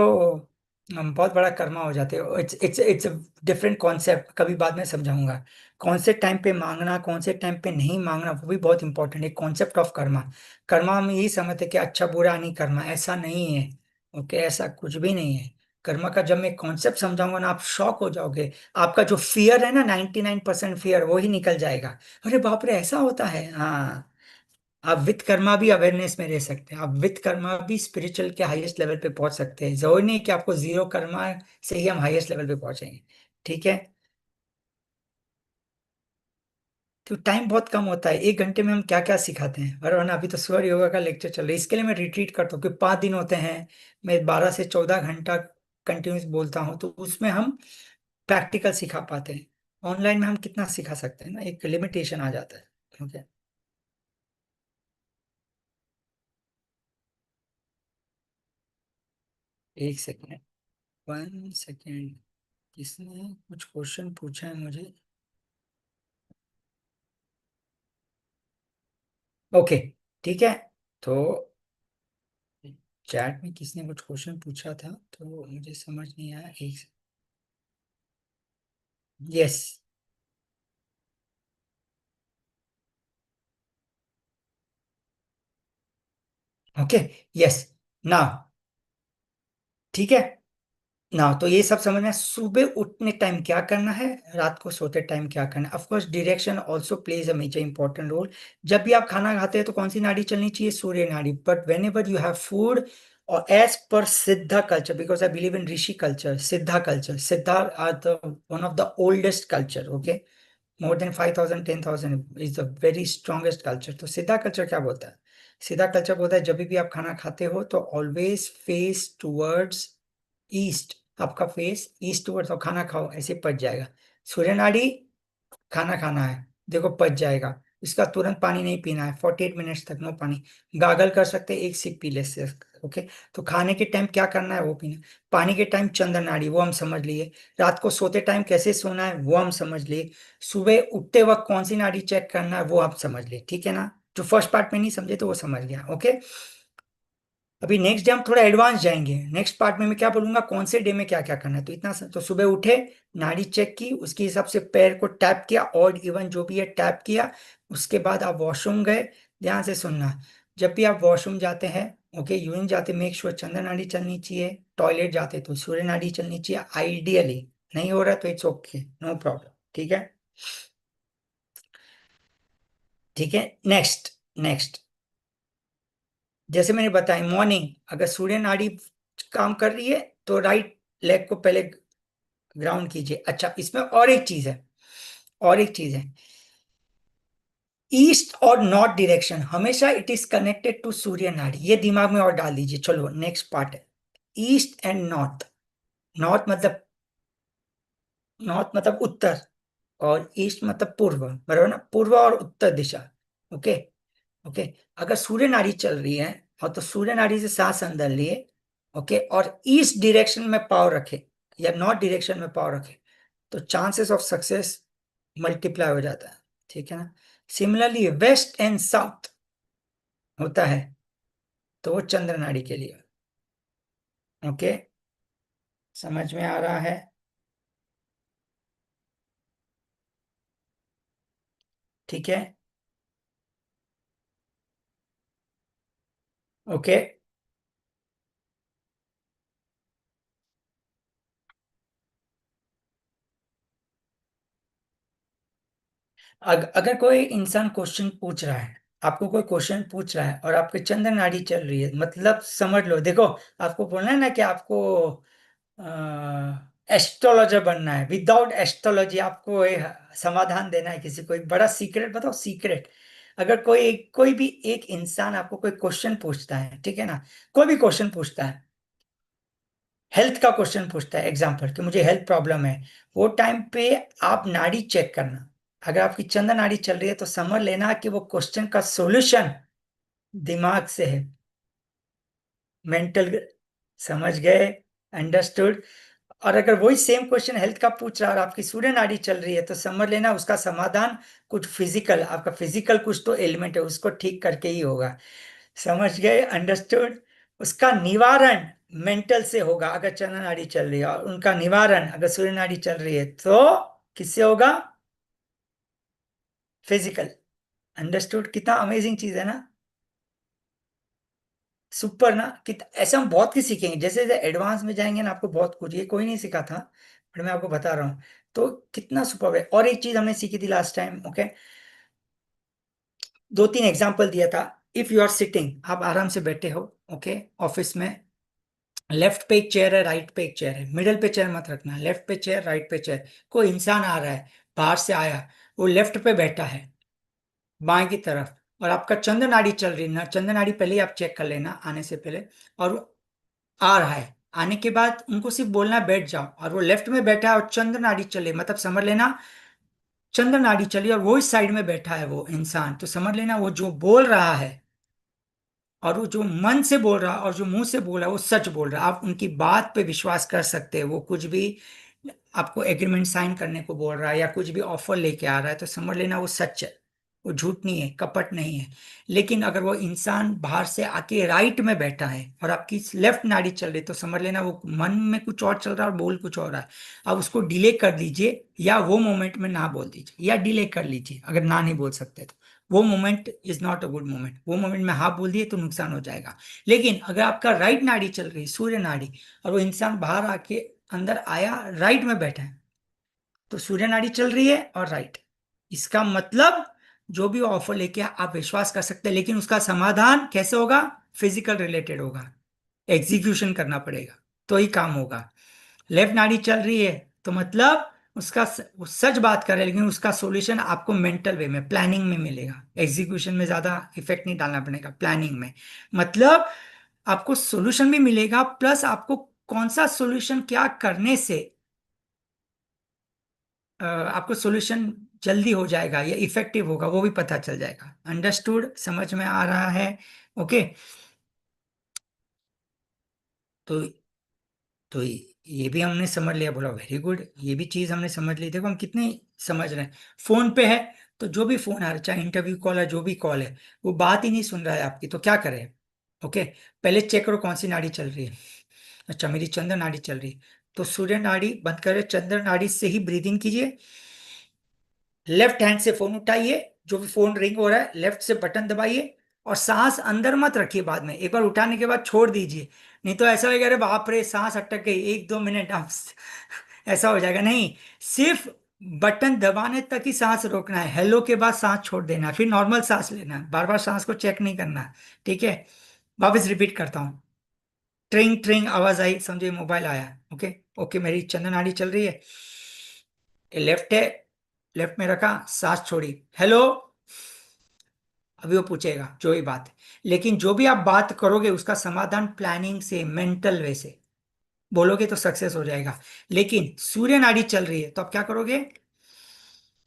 बहुत बड़ा कर्मा हो जाते हो। It's it's it's different concept, कभी बाद में समझाऊंगा। कौन से टाइम पे मांगना, कौन से टाइम पे नहीं मांगना, वो भी बहुत इंपॉर्टेंट है। कॉन्सेप्ट ऑफ कर्मा, कर्मा हम यही समझते हैं कि अच्छा बुरा नहीं करना, ऐसा नहीं है, ओके। ऐसा कुछ भी नहीं है। कर्मा का जब मैं कॉन्सेप्ट समझाऊंगा ना आप शॉक हो जाओगे। आपका जो फियर है ना, 99% फियर वो ही निकल जाएगा। अरे बाप रे ऐसा होता है, हाँ। आप विथ कर्मा भी अवेयरनेस में रह सकते हैं, आप विथ कर्मा भी स्पिरिचुअल के हाईएस्ट लेवल पे पहुंच सकते हैं। जरूरी नहीं कि आपको जीरो कर्मा से ही हम हाईएस्ट लेवल पे पहुंचेंगे, ठीक है। तो टाइम बहुत कम होता है, 1 घंटे में हम क्या क्या सिखाते हैं, वरना अभी तो सूर्य योगा का लेक्चर चल रहा है, इसके लिए मैं रिट्रीट करता हूँ कि 5 दिन होते हैं, मैं 12 से 14 घंटा कंटिन्यूस बोलता हूँ, तो उसमें हम प्रैक्टिकल सिखा पाते हैं। ऑनलाइन में हम कितना सिखा सकते हैं ना, एक लिमिटेशन आ जाता है, ओके। एक सेकेंड, 1 सेकेंड। किसने कुछ क्वेश्चन पूछा है मुझे? ओके, ठीक है। तो चैट में किसने कुछ क्वेश्चन पूछा था, तो मुझे समझ नहीं आया। एक, यस, ओके, यस, ना, ठीक है ना। तो ये सब समझना है, सुबह उठने टाइम क्या करना है, रात को सोते टाइम क्या करना है। Of course direction also plays a major important role. जब भी आप खाना खाते हैं तो कौन सी नाड़ी चलनी चाहिए? सूर्य नाड़ी। बट वेन एवर यू हैव फूड, और as per Siddha culture, because I believe in rishi culture, Siddha culture, Siddha are the one of the oldest culture, okay. More than 5,000 10,000 is the very strongest culture. तो सीधा कल्चर क्या बोलता है? सीधा कल्चर बोलता है, जब भी आप खाना खाते हो तो ऑलवेज फेस टूवर्ड्स ईस्ट। आपका फेस ईस्ट टूवर्ड्स, और खाना खाओ, ऐसे पच जाएगा। सूर्य नाड़ी, खाना खाना है, देखो पच जाएगा। इसका तुरंत पानी नहीं पीना है, 48 मिनट्स तक नो पानी। गागल कर सकते हैं, एक सिप पी ले से, ओके। तो खाने के टाइम क्या करना है वो पीना। पानी के टाइम चंद्र नाड़ी, वो हम समझ लिए। रात को सोते टाइम कैसे सोना है वो हम समझ लिए। सुबह उठते वक्त कौन सी नाड़ी चेक करना है वो आप समझ लिए, ठीक है ना। जो फर्स्ट पार्ट में नहीं समझे तो वो समझ गया, ओके। अभी नेक्स्ट डे हम थोड़ा एडवांस जाएंगे। नेक्स्ट पार्ट में मैं क्या बोलूंगा, कौन से डे में क्या क्या करना है। तो इतना तो सुबह उठे, नाड़ी चेक की, उसके हिसाब से पैर को टैप किया, और इवन जो भी है टैप किया। उसके बाद आप वॉशरूम गए। ध्यान से सुनना, जब भी आप वॉशरूम जाते हैं, ओके, यूरिन जाते, मेक श्योर चंद्र नाड़ी चलनी चाहिए। टॉयलेट जाते तो सूर्य नाड़ी चलनी चाहिए आइडियली। नहीं हो रहा तो इट्स ओके, नो प्रॉब्लम, ठीक है। ठीक है, नेक्स्ट, नेक्स्ट। जैसे मैंने बताया, मॉर्निंग अगर सूर्य नाड़ी काम कर रही है तो राइट लेग को पहले ग्राउंड कीजिए। अच्छा, इसमें और एक चीज है, और एक चीज है। ईस्ट और नॉर्थ डायरेक्शन हमेशा इट इज कनेक्टेड टू सूर्य नाड़ी, ये दिमाग में और डाल दीजिए। चलो नेक्स्ट पार्ट है, ईस्ट एंड नॉर्थ। नॉर्थ मतलब, नॉर्थ मतलब उत्तर, और ईस्ट मतलब पूर्व, बराबर ना, पूर्व और उत्तर दिशा, ओके। ओके, अगर सूर्य नाड़ी चल रही है, और तो सूर्य नाड़ी से सांस अंदर लिए, ओके, और ईस्ट डायरेक्शन में पावर रखे, या नॉर्थ डायरेक्शन में पावर रखे, तो चांसेस ऑफ सक्सेस मल्टीप्लाई हो जाता है, ठीक है ना। सिमिलरली वेस्ट एंड साउथ होता है, तो वो चंद्र नाड़ी के लिए, ओके। समझ में आ रहा है? ठीक है, ओके। अगर कोई इंसान क्वेश्चन पूछ रहा है, आपको कोई क्वेश्चन पूछ रहा है और आपकी चंद्र नाड़ी चल रही है, मतलब समझ लो, देखो, आपको बोलना है ना कि आपको एस्ट्रोलॉजर बनना है। विदाउट एस्ट्रोलॉजी आपको समाधान देना है किसी को, एक बड़ा सीक्रेट बताओ, सीक्रेट। अगर कोई भी एक इंसान आपको कोई क्वेश्चन पूछता है, ठीक है ना, कोई भी क्वेश्चन पूछता है, हेल्थ का क्वेश्चन पूछता है, एग्जाम्पल कि मुझे हेल्थ प्रॉब्लम है, वो टाइम पे आप नाड़ी चेक करना। अगर आपकी चंद्र नाड़ी चल रही है तो समझ लेना कि वो क्वेश्चन का सॉल्यूशन दिमाग से है, मेंटल। समझ गए? अंडरस्टूड? और अगर वही सेम क्वेश्चन हेल्थ का पूछ रहा है और आपकी सूर्य नाड़ी चल रही है, तो समझ लेना उसका समाधान कुछ फिजिकल, आपका फिजिकल कुछ तो एलिमेंट है, उसको ठीक करके ही होगा। समझ गए? अंडरस्टूड? उसका निवारण मेंटल से होगा अगर चंद्र नाड़ी चल रही है, और उनका निवारण अगर सूर्य नाड़ी चल रही है तो किससे होगा? फिजिकल। अंडरस्टूड? कितना अमेजिंग चीज है ना, सुपर ना। कि ऐसे हम बहुत कुछ सीखेंगे, जैसे जैसे एडवांस में जाएंगे ना, आपको बहुत कुछ, ये कोई नहीं सिखा था, पर मैं आपको बता रहा हूँ। तो कितना सुपर है। और एक चीज हमने सीखी थी लास्ट टाइम, ओके। 2-3 एग्जाम्पल दिया था। इफ यू आर सिटिंग, आप आराम से बैठे हो, ओके, ऑफिस में, लेफ्ट पे एक चेयर है, राइट पे एक चेयर है, मिडल पे चेयर मत रखना, लेफ्ट पे चेयर, राइट पे चेयर। कोई इंसान आ रहा है, बाहर से आया, वो लेफ्ट पे बैठा है, बाएं की तरफ, और आपका चंद्र नाड़ी चल रही है ना, चंद्र नाड़ी पहले ही आप चेक कर लेना आने से पहले। और वो आ रहा है, आने के बाद उनको सिर्फ बोलना है बैठ जाओ, और वो लेफ्ट में बैठा है और चंद्र नाड़ी चले, मतलब समझ लेना चंद्र नाड़ी चली और वो इस साइड में बैठा है वो इंसान, तो समझ लेना वो जो बोल रहा है, और वो जो मन से बोल रहा और जो मुंह से बोल रहा है वो सच बोल रहा है। आप उनकी बात पे विश्वास कर सकते हैं। वो कुछ भी आपको एग्रीमेंट साइन करने को बोल रहा है या कुछ भी ऑफर लेके आ रहा है तो समझ लेना वो सच है। वो झूठ नहीं है, कपट नहीं है। लेकिन अगर वो इंसान बाहर से आके राइट में बैठा है और आपकी लेफ्ट नाड़ी चल रही है तो समझ लेना वो मन में कुछ और चल रहा है और बोल कुछ और रहा है। अब उसको डिले कर दीजिए या वो मोमेंट में ना बोल दीजिए या डिले कर लीजिए अगर ना नहीं बोल सकते तो। वो moment is not a good moment. वो मोमेंट में हाँ बोल दिए तो नुकसान हो जाएगा। लेकिन अगर आपका राइट नाड़ी चल रही है, सूर्य नाड़ी, और वो इंसान बाहर आके अंदर आया राइट में बैठा है तो सूर्य नाड़ी चल रही है और राइट, इसका मतलब जो भी ऑफर लेके आप विश्वास कर सकते हैं। लेकिन उसका समाधान कैसे होगा? फिजिकल रिलेटेड होगा। एग्जीक्यूशन करना पड़ेगा तो ही काम होगा। लेफ्ट नाड़ी चल रही है तो मतलब वो सच बात कर रहा है लेकिन उसका सॉल्यूशन आपको मेंटल वे में, प्लानिंग में मिलेगा। एग्जीक्यूशन में ज्यादा इफेक्ट नहीं डालना पड़ेगा, प्लानिंग में। मतलब आपको सॉल्यूशन भी मिलेगा प्लस आपको कौन सा सॉल्यूशन क्या करने से आपको सॉल्यूशन जल्दी हो जाएगा या इफेक्टिव होगा वो भी पता चल जाएगा। अंडरस्टूड? समझ में आ रहा है? ओके। तो ये भी हमने समझ लिया, बोला वेरी गुड। ये भी चीज हमने समझ ली। देखो हम कितने समझ रहे हैं। फोन पे है तो जो भी फोन आ रहा है, चाहे इंटरव्यू कॉल है, जो भी कॉल है, वो बात ही नहीं सुन रहा है आपकी तो क्या करें? ओके, पहले चेक करो कौन सी नाड़ी चल रही है। अच्छा, मेरी चंद्र नाड़ी चल रही है तो सूर्य नाड़ी बंद करे, चंद्र नाड़ी से ही ब्रीदिंग कीजिए। लेफ्ट हैंड से फोन उठाइए, जो भी फोन रिंग हो रहा है लेफ्ट से बटन दबाइए और सांस अंदर मत रखिए। बाद में एक बार उठाने के बाद छोड़ दीजिए, नहीं तो ऐसा लगेगा अरे बाप रे सांस अटक गई, 1-2 मिनट आप ऐसा हो जाएगा। नहीं, सिर्फ बटन दबाने तक ही सांस रोकना है। हेलो के बाद सांस छोड़ देना है, फिर नॉर्मल सांस लेना है। बार बार सांस को चेक नहीं करना है। ठीक है, वापस रिपीट करता हूँ। ट्रिंग ट्रिंग आवाज आई, समझिए मोबाइल आया। ओके। ओके, मेरी चंद्र नाड़ी चल रही है, ये लेफ्ट है, लेफ्ट में रखा, सांस छोड़ी, हेलो। अभी वो पूछेगा जो ही बात है। लेकिन जो भी आप बात करोगे उसका समाधान प्लानिंग से, मेंटल वे से बोलोगे तो सक्सेस हो जाएगा। लेकिन सूर्य नाड़ी चल रही है तो आप क्या करोगे?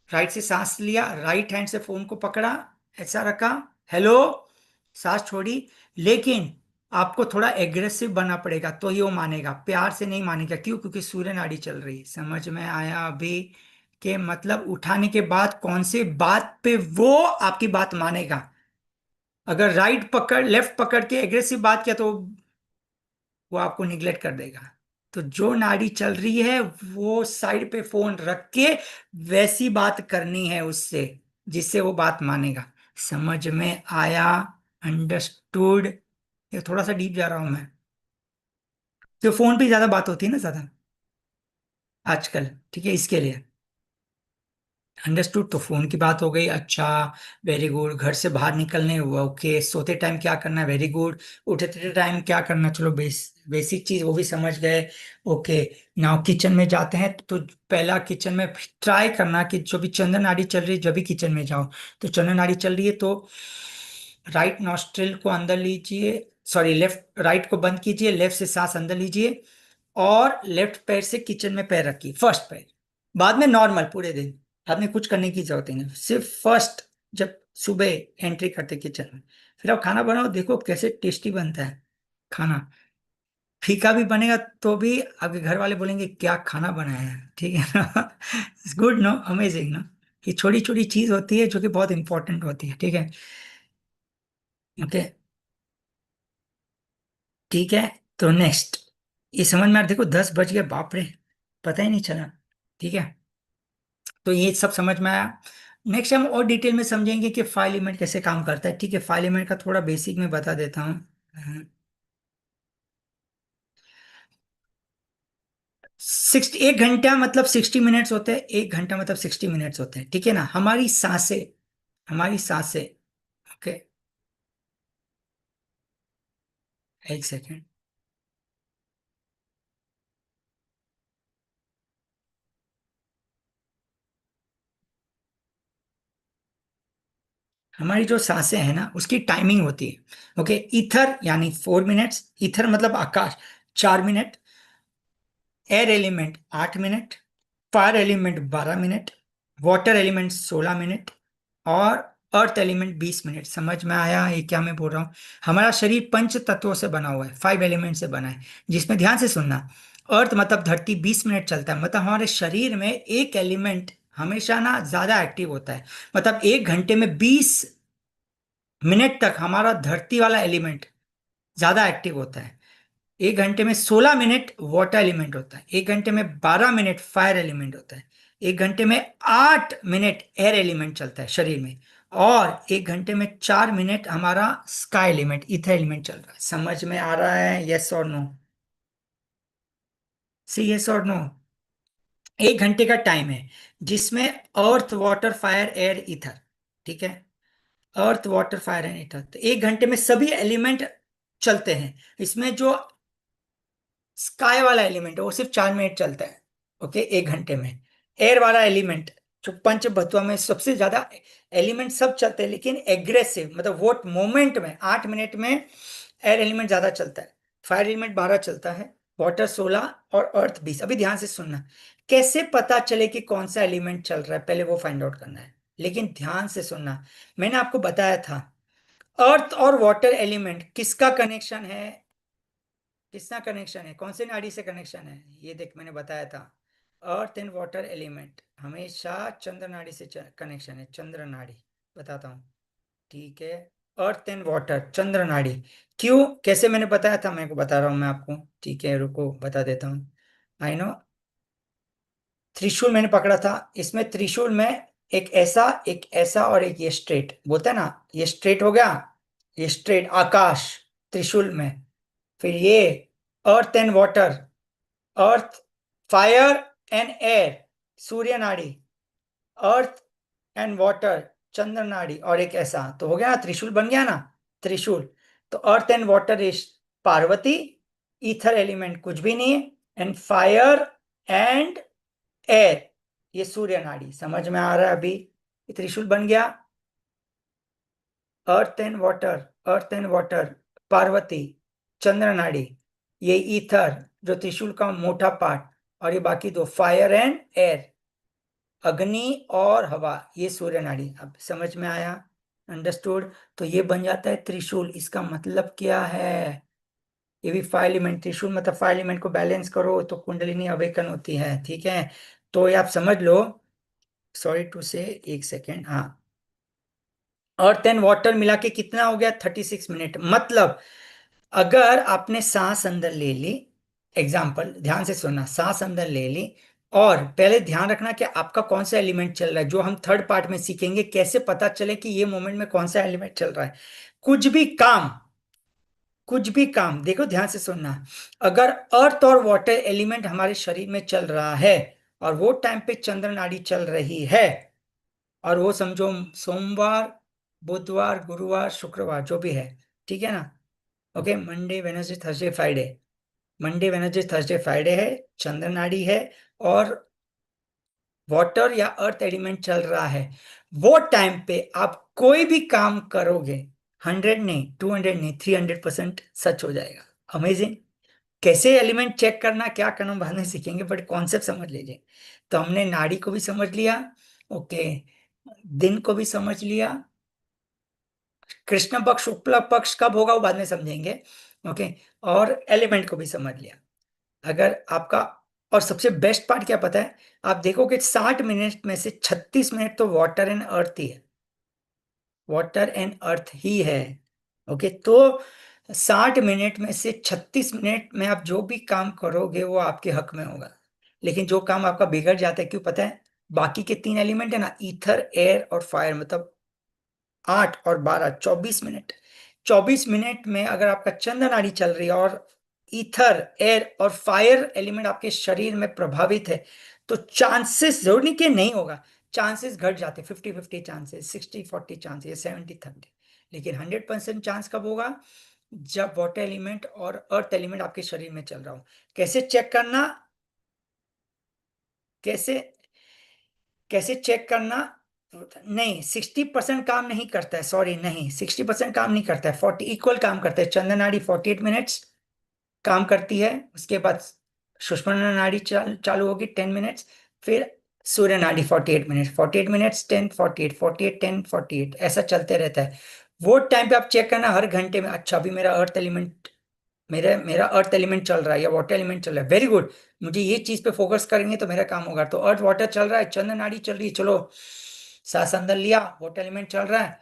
राइट से सांस लिया, राइट हैंड से फोन को पकड़ा, ऐसा रखा, हेलो, सांस छोड़ी। लेकिन आपको थोड़ा एग्रेसिव बनना पड़ेगा तो ही वो मानेगा, प्यार से नहीं मानेगा। क्यों? क्योंकि सूर्य नाड़ी चल रही है। समझ में आया अभी? के मतलब उठाने के बाद कौन सी बात पे वो आपकी बात मानेगा। अगर राइट पकड़ लेफ्ट पकड़ के एग्रेसिव बात किया तो वो आपको निग्लेक्ट कर देगा। तो जो नाड़ी चल रही है वो साइड पे फोन रख के वैसी बात करनी है उससे जिससे वो बात मानेगा। समझ में आया? अंडरस्टूड? ये थोड़ा सा डीप जा रहा हूं मैं। तो फोन पे ज्यादा बात होती है ना, ज्यादा आजकल। ठीक है, इसके लिए। अंडरस्टूड? तो फोन की बात हो गई, अच्छा। Very good. घर से बाहर निकलने हुआ, ओके। सोते टाइम क्या करना है, वेरी गुड। उठते टाइम क्या करना, चलो बेसिक चीज वो भी समझ गए। ओके। नाउ किचन में जाते हैं तो पहला किचन में ट्राई करना कि जो भी चंद्र नाड़ी चल रही है जब भी किचन में जाओ तो चंद्र नाड़ी चल रही है तो राइट नॉस्ट्रिल को अंदर लीजिए, सॉरी लेफ्ट, राइट को बंद कीजिए, लेफ्ट से सांस अंदर लीजिए और लेफ्ट पैर से किचन में पैर रखिए, फर्स्ट पैर। बाद में नॉर्मल पूरे दिन आपने कुछ करने की जरूरत ही नहीं, सिर्फ फर्स्ट जब सुबह एंट्री करते किचन में। फिर आप खाना बनाओ, देखो कैसे टेस्टी बनता है खाना। फीका भी बनेगा तो भी आपके घर वाले बोलेंगे क्या खाना बनाया है। ठीक है ना? It's good, no? अमेजिंग ना? ये छोटी छोटी चीज होती है जो कि बहुत इंपॉर्टेंट होती है। ठीक है। ओके। ठीक है। तो नेक्स्ट, ये समझ में आ, देखो 10 बज गए, बाप रे, पता ही नहीं चला। ठीक है, तो ये सब समझ में आया। नेक्स्ट हम और डिटेल में समझेंगे कि फाइल इवेंट कैसे काम करता है। ठीक है, फाइल इवेंट का थोड़ा बेसिक में बता देता हूँ। 1 घंटा मतलब 60 मिनट्स होते हैं। 1 घंटा मतलब 60 मिनट्स होते हैं। ठीक है ना? हमारी सांसें, हमारी सांसें। Okay, 1 second. हमारी जो सांसें हैं ना उसकी टाइमिंग होती है। ओके, ईथर यानी 4 मिनट्स, ईथर मतलब आकाश, 4 minute. Air element 8 minute, fire element 12 minute, water element 16 minute और अर्थ एलिमेंट 20 मिनट। समझ में आया ये क्या मैं बोल रहा हूँ? हमारा शरीर पंच तत्वों से बना हुआ है, 5 एलिमेंट से बना है, जिसमें ध्यान से सुनना, अर्थ मतलब धरती 20 मिनट चलता है, मतलब हमारे शरीर में एक एलिमेंट हमेशा ना ज्यादा एक्टिव होता है। मतलब 1 घंटे में 20 मिनट तक हमारा धरती वाला एलिमेंट ज्यादा एक्टिव होता है। 1 घंटे में 16 मिनट वाटर एलिमेंट होता है, 1 घंटे में 12 मिनट फायर एलिमेंट होता है, 1 घंटे में 8 मिनट एयर एलिमेंट चलता है शरीर में, और 1 घंटे में 4 मिनट हमारा स्काई एलिमेंट, ईथर एलिमेंट चल रहा है। समझ में आ रहा है? यस और नो? सी यस और नो? 1 घंटे का टाइम है जिसमें earth water fire air ether, ठीक है, earth water fire and ether, तो 1 घंटे में सभी एलिमेंट चलते हैं। इसमें जो स्काई वाला एलिमेंट है वो सिर्फ 4 मिनट चलता है, ओके, 1 घंटे में। एयर वाला एलिमेंट, जो पंच भत्वा में सबसे ज्यादा एलिमेंट सब चलते हैं, लेकिन एग्रेसिव मतलब वो मोमेंट में 8 मिनट में एयर एलिमेंट ज्यादा चलता है, फायर एलिमेंट 12 चलता है, वाटर 16 और अर्थ 20। अभी ध्यान से सुनना, कैसे पता चले कि कौन सा एलिमेंट चल रहा है, पहले वो फाइंड आउट करना है। लेकिन ध्यान से सुनना, मैंने आपको बताया था अर्थ और वाटर एलिमेंट किसका कनेक्शन है, किसका कनेक्शन है, कौन से नाड़ी से कनेक्शन है, ये देख मैंने बताया था। अर्थ एंड वाटर एलिमेंट हमेशा चंद्र नाड़ी से कनेक्शन है, चंद्र नाड़ी, बताता हूँ, ठीक है। अर्थ एंड वाटर चंद्र नाड़ी, क्यों, कैसे मैंने बताया था, मैं को बता रहा हूँ मैं आपको, ठीक है, रुको बता देता हूँ। आई नो, त्रिशूल मैंने पकड़ा था, इसमें त्रिशूल में एक ऐसा और एक ये स्ट्रेट बोलते हैं ना, ये स्ट्रेट हो गया, ये स्ट्रेट आकाश त्रिशूल में। फिर ये earth and water, earth fire and air सूर्य नाड़ी, अर्थ एंड वाटर चंद्र नाड़ी, और एक ऐसा, तो हो गया ना, त्रिशूल बन गया ना, त्रिशूल। तो अर्थ and water is Parvati, ether element कुछ भी नहीं है, एंड फायर एंड एयर ये सूर्य नाड़ी। समझ में आ रहा है अभी? ये त्रिशूल बन गया, earth and water, earth and water Parvati, चंद्र नाड़ी, ये ईथर जो त्रिशूल का मोटा पार्ट, और ये बाकी दो फायर एंड एयर, अग्नि और हवा, ये सूर्य नाड़ी। अब समझ में आया? अंडरस्टूड? तो ये बन जाता है त्रिशूल। इसका मतलब क्या है? ये भी फाइव एलिमेंट, त्रिशूल मतलब फाइव एलिमेंट को बैलेंस करो तो कुंडलिनी अवेकन होती है, ठीक है। तो ये आप समझ लो, सॉरी टू से, एक सेकेंड, हाँ, अर्थ एंड वाटर मिला के कितना हो गया, 36 मिनट। मतलब अगर आपने सांस अंदर ले ली, एग्जाम्पल ध्यान से सुनना, सांस अंदर ले ली, और पहले ध्यान रखना कि आपका कौन सा एलिमेंट चल रहा है, जो हम थर्ड पार्ट में सीखेंगे, कैसे पता चले कि ये मोमेंट में कौन सा एलिमेंट चल रहा है। कुछ भी काम, कुछ भी काम, देखो ध्यान से सुनना, अगर अर्थ और वाटर एलिमेंट हमारे शरीर में चल रहा है, और वो टाइम पे चंद्र नाड़ी चल रही है, और वो समझो सोमवार, बुधवार, गुरुवार, शुक्रवार जो भी है, ठीक है ना, okay, Monday Wednesday Thursday Friday, Monday Wednesday Thursday Friday है, चंद्र नाड़ी है, और वाटर या अर्थ एलिमेंट चल रहा है, वो टाइम पे आप कोई भी काम करोगे, 100 नहीं, 200 नहीं, 300% सच हो जाएगा। अमेजिंग। कैसे एलिमेंट चेक करना, क्या करना बाद में सीखेंगे, बट कॉन्सेप्ट समझ लीजिए। तो हमने नाड़ी को भी समझ लिया, ओके, दिन को भी समझ लिया, कृष्ण पक्ष शुक्ल पक्ष कब होगा वो बाद में समझेंगे, ओके, और एलिमेंट को भी समझ लिया। अगर आपका, और सबसे बेस्ट पार्ट क्या पता है, आप देखो कि 60 मिनट में से 36 मिनट तो वाटर एंड अर्थ ही है, वाटर एंड अर्थ ही है, ओके। तो 60 मिनट में से 36 मिनट में आप जो भी काम करोगे वो आपके हक में होगा। लेकिन जो काम आपका बिगड़ जाता है, क्यों पता है, बाकी के तीन एलिमेंट है ना, ईथर एयर और फायर, मतलब 8 और 12, 24 मिनट, 24 मिनट में अगर आपका चंद्र नाड़ी चल रही है, और ईथर एयर और फायर एलिमेंट आपके शरीर में प्रभावित है, तो चांसेस, जरूर नहीं कि नहीं होगा, चांसेस घट जाते, 50-50 चांसेस, 60-40 चांसेस, 70-30, लेकिन 100% चांस कब होगा, जब वाटर एलिमेंट और अर्थ एलिमेंट आपके शरीर में चल रहा हो। कैसे चेक करना, कैसे, कैसे चेक करना, नहीं, 60% काम नहीं करता है, सॉरी, नहीं, 60% काम नहीं करता है, 40 इक्वल काम करता है। चंद्र नाड़ी 48 मिनट्स काम करती है, उसके बाद सुषुम्ना नाड़ी चालू होगी 10 मिनट्स, फिर सूर्य नाडी 48 मिनट, 48 मिनट्स 10 48 48 10 48, ऐसा चलते रहता है। वो टाइम पे आप चेक करना हर घंटे में, अच्छा अभी मेरा अर्थ एलिमेंट, मेरा मेरा अर्थ एलिमेंट चल रहा है या वाटर एलिमेंट चल रहा है, वेरी गुड। मुझे ये चीज पे फोकस करेंगे तो मेरा काम होगा। तो अर्थ वाटर चल रहा है, चंद्र नाड़ी चल रही है, चलो सांस अंदर लिया, वाटर एलिमेंट चल रहा है,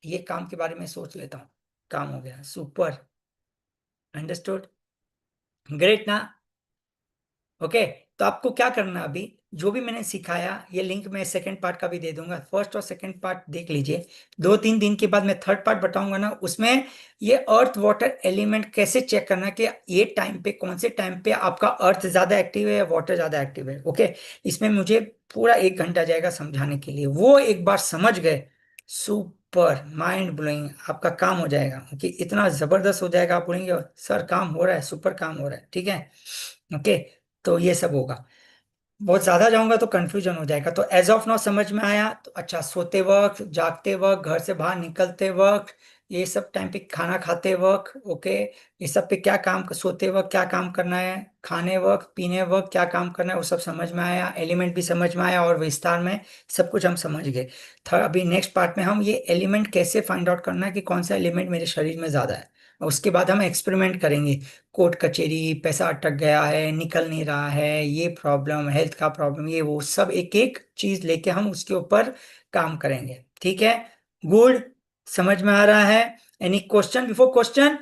ये काम के बारे में सोच लेता हूँ, काम हो गया, सुपर। अंडरस्टूड, ग्रेट ना। ओके, तो आपको क्या करना है अभी, जो भी मैंने सिखाया, ये लिंक मैं सेकंड पार्ट का भी दे दूंगा, फर्स्ट और सेकंड पार्ट देख लीजिए। 2-3 दिन के बाद मैं थर्ड पार्ट बताऊंगा ना, उसमें ये अर्थ वाटर एलिमेंट कैसे चेक करना कि ये टाइम पे, कौन से टाइम पे आपका अर्थ ज्यादा एक्टिव है या वाटर ज्यादा एक्टिव है। ओके, इसमें मुझे पूरा 1 घंटा जाएगा समझाने के लिए, वो एक बार समझ गए, सुपर, माइंड ब्लोइंग, आपका काम हो जाएगा कि इतना जबरदस्त हो जाएगा, आप बोलेंगे सर काम हो रहा है, सुपर काम हो रहा है, ठीक है। ओके, तो ये सब होगा। बहुत ज्यादा जाऊंगा तो कंफ्यूजन हो जाएगा। तो एज ऑफ नाउ समझ में आया तो अच्छा, सोते वक्त, जागते वक्त, घर से बाहर निकलते वक्त, ये सब टाइम पे, खाना खाते वक्त, ओके, ये सब पे क्या काम, सोते वक्त क्या काम करना है, खाने वक्त पीने वक्त क्या काम करना है, वो सब समझ में आया, एलिमेंट भी समझ में आया, और विस्तार में सब कुछ हम समझ गए। अभी नेक्स्ट पार्ट में हम ये एलिमेंट कैसे फाइंड आउट करना है कि कौन सा एलिमेंट मेरे शरीर में ज्यादा है, और उसके बाद हम एक्सपेरिमेंट करेंगे। कोर्ट कचहरी, पैसा अटक गया है, निकल नहीं रहा है, ये प्रॉब्लम, हेल्थ का प्रॉब्लम, ये वो सब एक एक चीज लेके हम उसके ऊपर काम करेंगे, ठीक है। गुड, समझ में आ रहा है। Any question before question.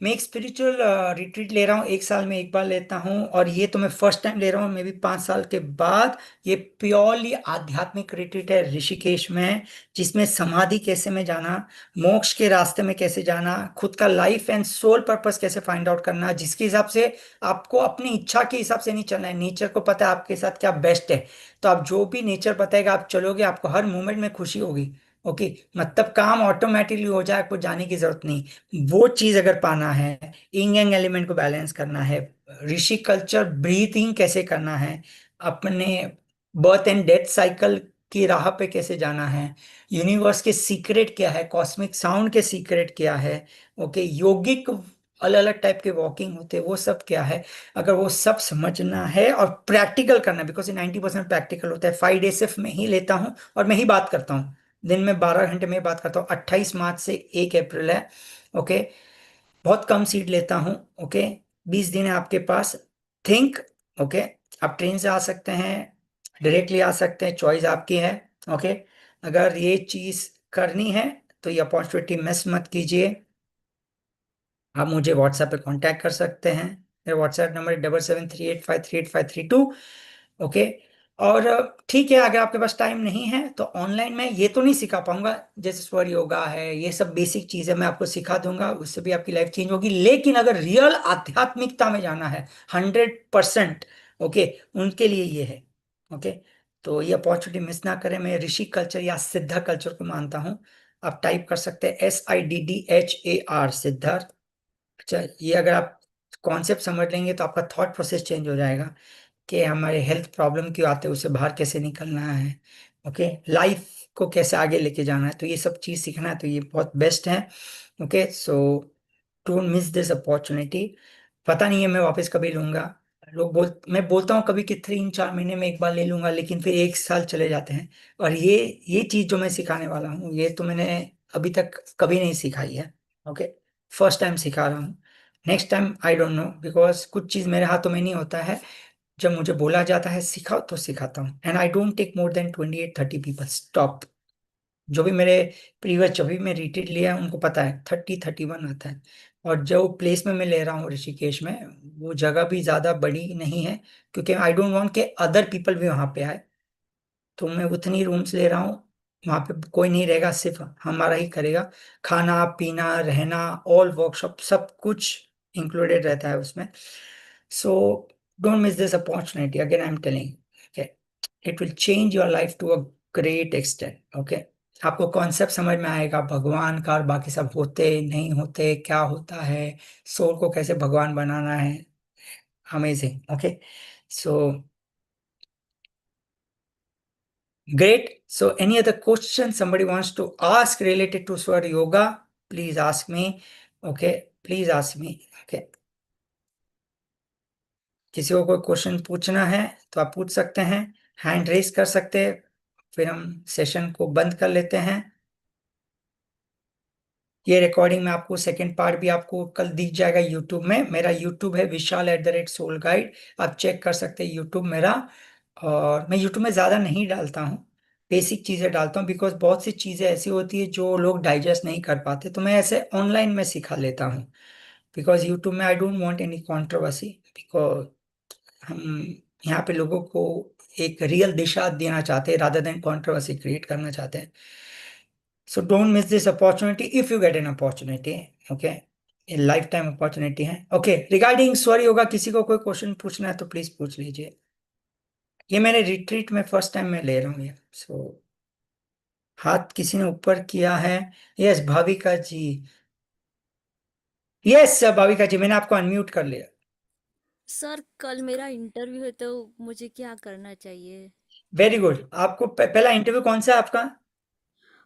मैं एक स्पिरिचुअल रिट्रीट ले रहा हूँ, 1 साल में एक बार लेता हूँ, और ये तो मैं फर्स्ट टाइम ले रहा हूँ, मे बी 5 साल के बाद। ये प्योरली आध्यात्मिक रिट्रीट है ऋषिकेश में, जिसमें समाधि कैसे में जाना, मोक्ष के रास्ते में कैसे जाना, खुद का लाइफ एंड सोल पर्पस कैसे फाइंड आउट करना, जिसके हिसाब से आपको अपनी इच्छा के हिसाब से नहीं चलना है, नेचर को पता है आपके साथ क्या बेस्ट है, तो आप जो भी नेचर बताएगा आप चलोगे, आपको हर मोमेंट में खुशी होगी। ओके, मतलब काम ऑटोमेटिकली हो जाए, आपको जाने की जरूरत नहीं। वो चीज अगर पाना है, इंग एंग एलिमेंट को बैलेंस करना है, ऋषि कल्चर ब्रीथिंग कैसे करना है, अपने बर्थ एंड डेथ साइकिल की राह पे कैसे जाना है, यूनिवर्स के सीक्रेट क्या है, कॉस्मिक साउंड के सीक्रेट क्या है, ओके, योगिक अलग अलग टाइप के वॉकिंग होते हैं वो सब क्या है, अगर वो सब समझना है और प्रैक्टिकल करना, बिकॉज 90% प्रैक्टिकल होता है। 5 डे सिर्फ मैं ही लेता हूँ और मैं ही बात करता हूँ, दिन में 12 घंटे में बात करता हूँ। 28 मार्च से 1 अप्रैल है, ओके, बहुत कम सीट लेता हूँ, ओके। 20 दिन है आपके पास, थिंक, ओके। आप ट्रेन से आ सकते हैं, डायरेक्टली आ सकते हैं, चॉइस आपकी है, ओके। अगर ये चीज करनी है तो ये अपॉर्चुनिटी मिस मत कीजिए। आप मुझे व्हाट्सएप पे कांटेक्ट कर सकते हैं, मेरा व्हाट्सएप नंबर 7738538532, ओके। और ठीक है, अगर आपके पास टाइम नहीं है तो ऑनलाइन में ये तो नहीं सिखा पाऊंगा, जैसे स्वर योगा है, ये सब बेसिक चीजें मैं आपको सिखा दूंगा, उससे भी आपकी लाइफ चेंज होगी। लेकिन अगर रियल आध्यात्मिकता में जाना है 100%, ओके, उनके लिए ये है, ओके। तो ये अपॉर्चुनिटी मिस ना करें। मैं ऋषि कल्चर या सिद्धा कल्चर को मानता हूँ। आप टाइप कर सकते हैं SIDDHAR, सिद्धार्थ। अच्छा, ये अगर आप कॉन्सेप्ट समझ लेंगे तो आपका थॉट प्रोसेस चेंज हो जाएगा कि हमारे हेल्थ प्रॉब्लम क्यों आते हैं, उससे बाहर कैसे निकलना है, ओके, लाइफ को कैसे आगे लेके जाना है, तो ये सब चीज़ सीखना है, तो ये बहुत बेस्ट है, okay. So don't miss this opportunity. पता नहीं है मैं वापस कभी लूंगा। मैं बोलता हूँ कभी कि 3-4 महीने में एक बार ले लूंगा, लेकिन फिर 1 साल चले जाते हैं। और ये चीज़ जो मैं सिखाने वाला हूँ, ये तो मैंने अभी तक कभी नहीं सिखाई है, ओके, फर्स्ट टाइम सिखा रहा हूँ। Next time I don't know, because कुछ चीज़ मेरे हाथों में नहीं होता है। जब मुझे बोला जाता है सिखाओ तो सिखाता हूँ, and I don't take more than 28-30 people, stop. जो भी मेरे प्रीवियस, जब भी मैं रिट्रीट लिया है, उनको पता है 30-31 आता है। और जो प्लेस में मैं ले रहा हूँ ऋषिकेश में, वो जगह भी ज़्यादा बड़ी नहीं है, क्योंकि आई डोंट वांट के अदर पीपल भी वहाँ पे आए। तो मैं उतनी रूम्स ले रहा हूँ, वहाँ पे कोई नहीं रहेगा, सिर्फ हमारा ही करेगा, खाना पीना रहना, ऑल वर्कशॉप सब कुछ इंक्लूडेड रहता है उसमें। So don't miss this opportunity, again I am telling, okay, it will change your life to a great extent, okay. आपको कॉन्सेप्ट समझ में आएगा भगवान का, और बाकी सब होते नहीं होते, क्या होता है, सोल को कैसे भगवान बनाना है, amazing, okay. So great. So, any other question somebody wants to ask related to Swar Yoga, please ask me. Okay, please ask me. Okay. किसी को कोई क्वेश्चन पूछना है तो आप पूछ सकते हैं। हैंड रेस कर सकते हैं, फिर हम सेशन को बंद कर लेते हैं। ये रिकॉर्डिंग में आपको सेकंड पार्ट भी आपको कल दिख जाएगा यूट्यूब में। मेरा यूट्यूब है vishal@soul guide। आप चेक कर सकते हैं यूट्यूब मेरा। और मैं यूट्यूब में ज़्यादा नहीं डालता हूँ, बेसिक चीज़ें डालता हूँ, बिकॉज बहुत सी चीज़ें ऐसी होती है जो लोग डाइजेस्ट नहीं कर पाते, तो मैं ऐसे ऑनलाइन में सिखा लेता हूँ। बिकॉज यूट्यूब में I don't want any controversy, because हम यहाँ पे लोगों को एक रियल दिशा देना चाहते हैं रादर देन कंट्रोवर्सी क्रिएट करना चाहते हैं। सो don't miss this opportunity if you get an opportunity. Okay, ये लाइफ टाइम अपॉर्चुनिटी है। ओके, रिगार्डिंग स्वर योगा किसी को कोई क्वेश्चन पूछना है तो प्लीज पूछ लीजिए। ये मैंने रिट्रीट में फर्स्ट टाइम मैं ले रहा हूँ ये। सो हाथ किसी ने ऊपर किया है। यस भाविका जी। यस भाविका जी, मैंने आपको अनम्यूट कर लिया। सर कल मेरा इंटरव्यू है तो मुझे क्या करना चाहिए? Very good. आपको पहला इंटरव्यू कौन सा है आपका?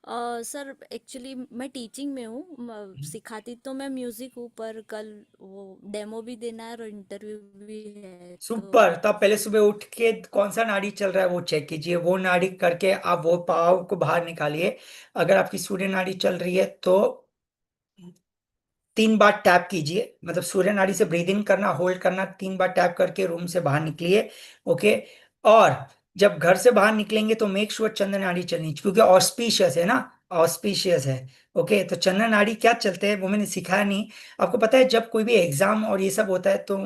सर एक्चुअली मैं टीचिंग में हूँ, सिखाती तो मैं म्यूजिक हूँ, पर कल वो डेमो भी देना है और इंटरव्यू भी है तो। सुपर। तो आप पहले सुबह उठ के कौन सा नाड़ी चल रहा है वो चेक कीजिए, वो नाड़ी करके आप वो पाव को बाहर निकालिए। अगर आपकी सूर्य नाड़ी चल रही है तो 3 बार टैप कीजिए, मतलब सूर्य नाड़ी से ब्रीद इन करना, होल्ड करना, 3 बार टैप करके रूम से बाहर निकलिए। ओके। और जब घर से बाहर निकलेंगे तो मेक श्योर चंद्र नाड़ी चलनी चाहिए, क्योंकि ऑस्पिशियस है ना, ऑस्पिशियस है। ओके, तो चंद्र नाड़ी क्या चलते हैं वो मैंने सिखाया नहीं। आपको पता है जब कोई भी एग्जाम और ये सब होता है तो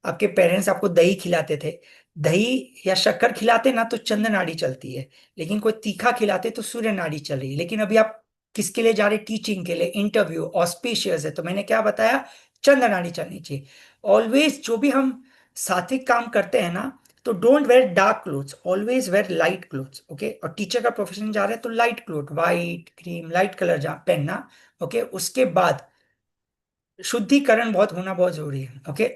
आपके पेरेंट्स आपको दही खिलाते थे। दही या शक्कर खिलाते ना तो चंद्र नाड़ी चलती है, लेकिन कोई तीखा खिलाते तो सूर्य नाड़ी चल रही है। लेकिन अभी आप किसके लिए जा रहे? टीचिंग के लिए, इंटरव्यू ऑस्पिशियस है, तो मैंने क्या बताया? चंद्र नाड़ी चलनी चाहिए। ऑलवेज जो भी हम सात्विक काम करते हैं ना, तो don't wear dark clothes, always wear light clothes. Okay, और टीचर का प्रोफेशन जा रहे हैं तो light cloth, white cream light colour जा पहनना। ओके, उसके बाद शुद्धिकरण बहुत होना बहुत जरूरी है। ओके,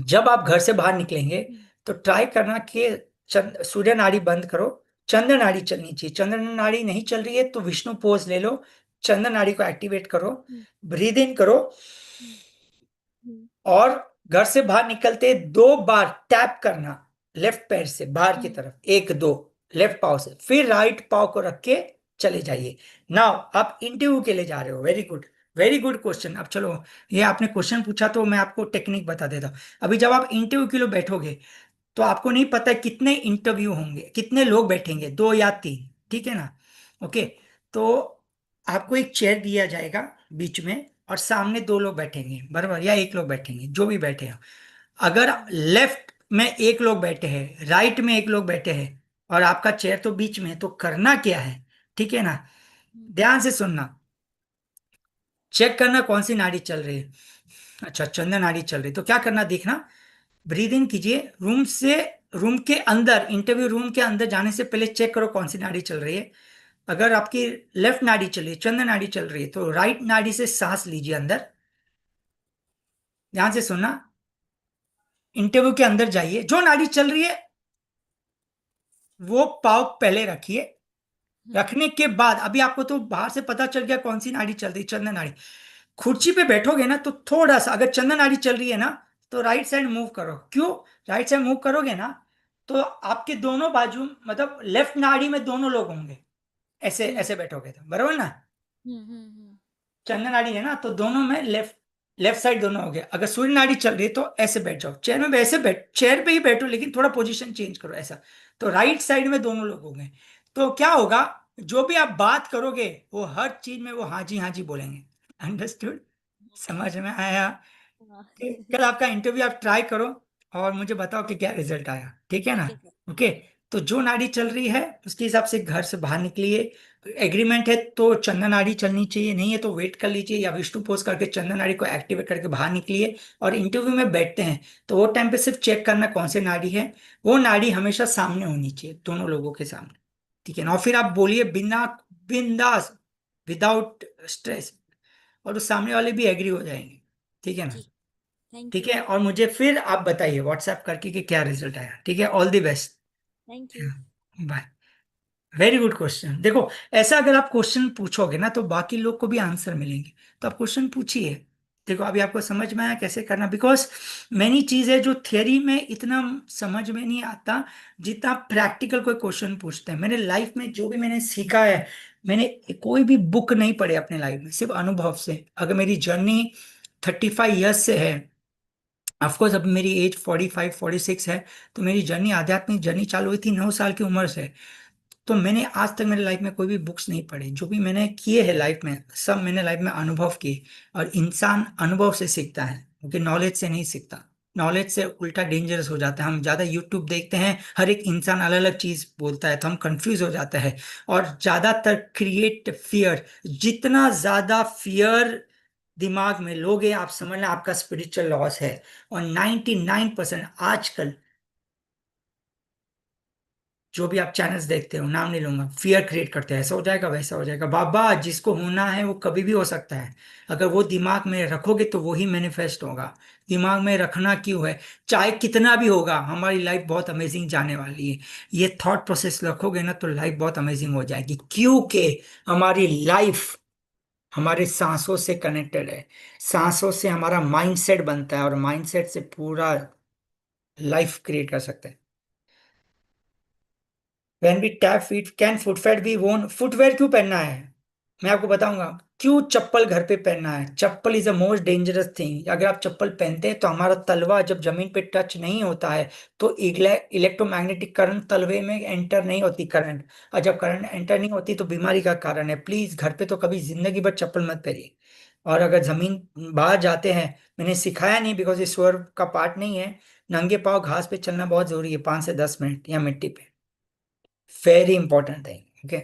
जब आप घर से बाहर निकलेंगे हम्म, तो ट्राई करना कि सूर्य नाड़ी बंद करो, चंद्र नाड़ी चलनी चाहिए। चंद्र नाड़ी नहीं चल रही है तो विष्णु पोज ले लो, चंद्र नाड़ी को एक्टिवेट करो, हम्म, ब्रीद इन करो। हम्म, हम्म, और घर से बाहर निकलते 2 बार टैप करना लेफ्ट पैर से बाहर की हम्म, तरफ, एक दो, लेफ्ट पाव से, फिर राइट पाव को रख के चले जाइए। नाउ आप इंटरव्यू के लिए जा रहे हो, very good, very good question. अब चलो, ये आपने क्वेश्चन पूछा तो मैं आपको टेक्निक बता देता हूँ। अभी जब आप इंटरव्यू के लिए बैठोगे तो आपको नहीं पता है कितने इंटरव्यू होंगे, कितने लोग बैठेंगे, 2 या 3, ठीक है ना? ओके, तो आपको एक चेयर दिया जाएगा बीच में, और सामने 2 लोग बैठेंगे बराबर, या एक लोग बैठेंगे, जो भी बैठे हो। अगर हम्म, लेफ्ट में एक लोग बैठे हैं, राइट में एक लोग बैठे हैं, और आपका चेयर तो बीच में है, तो करना क्या है? ठीक है ना? हम्म, ध्यान से सुनना, चेक करना कौन सी नाड़ी चल रही है। अच्छा, चंद्र नाड़ी चल रही है तो क्या करना देखना, ब्रीद इन कीजिए रूम से, रूम के अंदर, इंटरव्यू रूम के अंदर जाने से पहले चेक करो कौन सी नाड़ी चल रही है। अगर आपकी लेफ्ट नाड़ी चल रही है, चंद्र नाड़ी चल रही है, तो राइट नाड़ी से सांस लीजिए अंदर। ध्यान से सुनना, इंटरव्यू के अंदर जाइए, जो नाड़ी चल रही है वो पाव पहले रखिए। हम्म, रखने के बाद अभी आपको तो बाहर से पता चल गया कौन सी नाड़ी चल रही, चंद्र नाड़ी। कुर्सी पे बैठोगे ना तो थोड़ा सा, अगर चंद्र नाड़ी चल रही है ना तो राइट साइड मूव करो। क्यों? राइट साइड मूव करोगे ना तो आपके दोनों बाजू, मतलब लेफ्ट नाड़ी में दोनों लोग होंगे। ऐसे हम्म, ऐसे बैठोगे तो बराबर ना? हम्म, हम्म, चंद्र नाड़ी है ना तो दोनों में लेफ्ट, लेफ्ट साइड दोनों हो गए। अगर सूर्य नाड़ी चल रही है तो ऐसे बैठ जाओ चेयर में, वैसे बैठ, चेयर पे ही बैठो लेकिन थोड़ा पोजीशन चेंज करो ऐसा। तो राइट साइड में दोनों लोग होंगे। तो क्या होगा, जो भी आप बात करोगे वो हर चीज में वो हाँ जी बोलेंगे। अंडरस्टूड? ओके। समझ में आया? हाँ। कल आपका इंटरव्यू आप ट्राई करो और मुझे बताओ कि क्या रिजल्ट आया, ठीक है ना? ठीक है सर। ओके, तो जो नाड़ी चल रही है उसके हिसाब से घर से बाहर निकलिए। एग्रीमेंट है तो चंद्र नाड़ी चलनी चाहिए, नहीं है तो वेट कर लीजिए या विष्णु पोज करके चंद्र नाड़ी को एक्टिवेट करके बाहर निकलिए। और इंटरव्यू में बैठते हैं तो वो टाइम पे सिर्फ चेक करना कौन सी नाड़ी है। वो नाड़ी हमेशा सामने होनी चाहिए, दोनों लोगों के सामने, ठीक है ना? और फिर आप बोलिए बिना, बिंदास, विदाउट स्ट्रेस, और उस सामने वाले भी एग्री हो जाएंगे, ठीक है ना? जी। थैंक ठीक यू। है, और मुझे फिर आप बताइए व्हाट्सएप करके कि क्या रिजल्ट आया, ठीक है? All the best. Thank you. Bye. Very good question. देखो, ऐसा अगर आप क्वेश्चन पूछोगे ना तो बाकी लोग को भी आंसर मिलेंगे, तो आप क्वेश्चन पूछिए। देखो अभी आपको समझ में आया कैसे करना, बिकॉज मैनी चीजें जो थियरी में इतना समझ में नहीं आता जितना प्रैक्टिकल कोई क्वेश्चन पूछते हैं। मैंने लाइफ में जो भी मैंने सीखा है, मैंने कोई भी बुक नहीं पढ़ी अपने लाइफ में, सिर्फ अनुभव से। अगर मेरी जर्नी 35 ईयर्स से है, ऑफकोर्स अब मेरी एज 45 46 है, तो मेरी जर्नी, आध्यात्मिक जर्नी चालू हुई थी 9 साल की उम्र से। तो मैंने आज तक मेरे लाइफ में कोई भी बुक्स नहीं पढ़ी। जो भी मैंने किए हैं लाइफ में, सब मैंने लाइफ में अनुभव किए। और इंसान अनुभव से सीखता है, क्योंकि नॉलेज से नहीं सीखता। नॉलेज से उल्टा डेंजरस हो जाता है। हम ज्यादा यूट्यूब देखते हैं, हर एक इंसान अलग अलग चीज बोलता है, तो हम कंफ्यूज हो जाते हैं। और ज्यादातर क्रिएट फियर। जितना ज्यादा फियर दिमाग में लोगे, आप समझ लें आपका स्पिरिचुअल लॉस है। और 99% आजकल जो भी आप चैनल्स देखते हो, नाम नहीं लूंगा, फियर क्रिएट करते हैं, ऐसा हो जाएगा वैसा हो जाएगा। बाबा, जिसको होना है वो कभी भी हो सकता है। अगर वो दिमाग में रखोगे तो वही मैनिफेस्ट होगा। दिमाग में रखना क्यों है? चाहे कितना भी होगा, हमारी लाइफ बहुत अमेजिंग जाने वाली है। ये थॉट प्रोसेस रखोगे ना तो लाइफ बहुत अमेजिंग हो जाएगी, क्योंकि हमारी लाइफ हमारे सांसों से कनेक्टेड है। सांसों से हमारा माइंडसेट बनता है, और माइंडसेट से पूरा लाइफ क्रिएट कर सकते हैं। When we tap feet can footwear be worn. Footwear क्यों पहनना है? मैं आपको बताऊंगा। क्यों चप्पल घर पे पहनना है? Chappal is the most dangerous thing. अगर आप चप्पल पहनते हैं तो हमारा तलवा जब जमीन पे टच नहीं होता है, तो इलेक्ट्रोमैग्नेटिक करंट तलवे में एंटर नहीं होती, करंट। और जब करंट एंटर नहीं होती तो बीमारी का कारण है। प्लीज घर पे तो कभी जिंदगी भर चप्पल मत पहनिए। और अगर जमीन बाहर जाते हैं, मैंने सिखाया नहीं बिकॉज ये स्वर का पार्ट नहीं है, नंगे पाँव घास पे चलना बहुत जरूरी है, 5 से 10 मिनट, या मिट्टी पे। Very important thing, okay.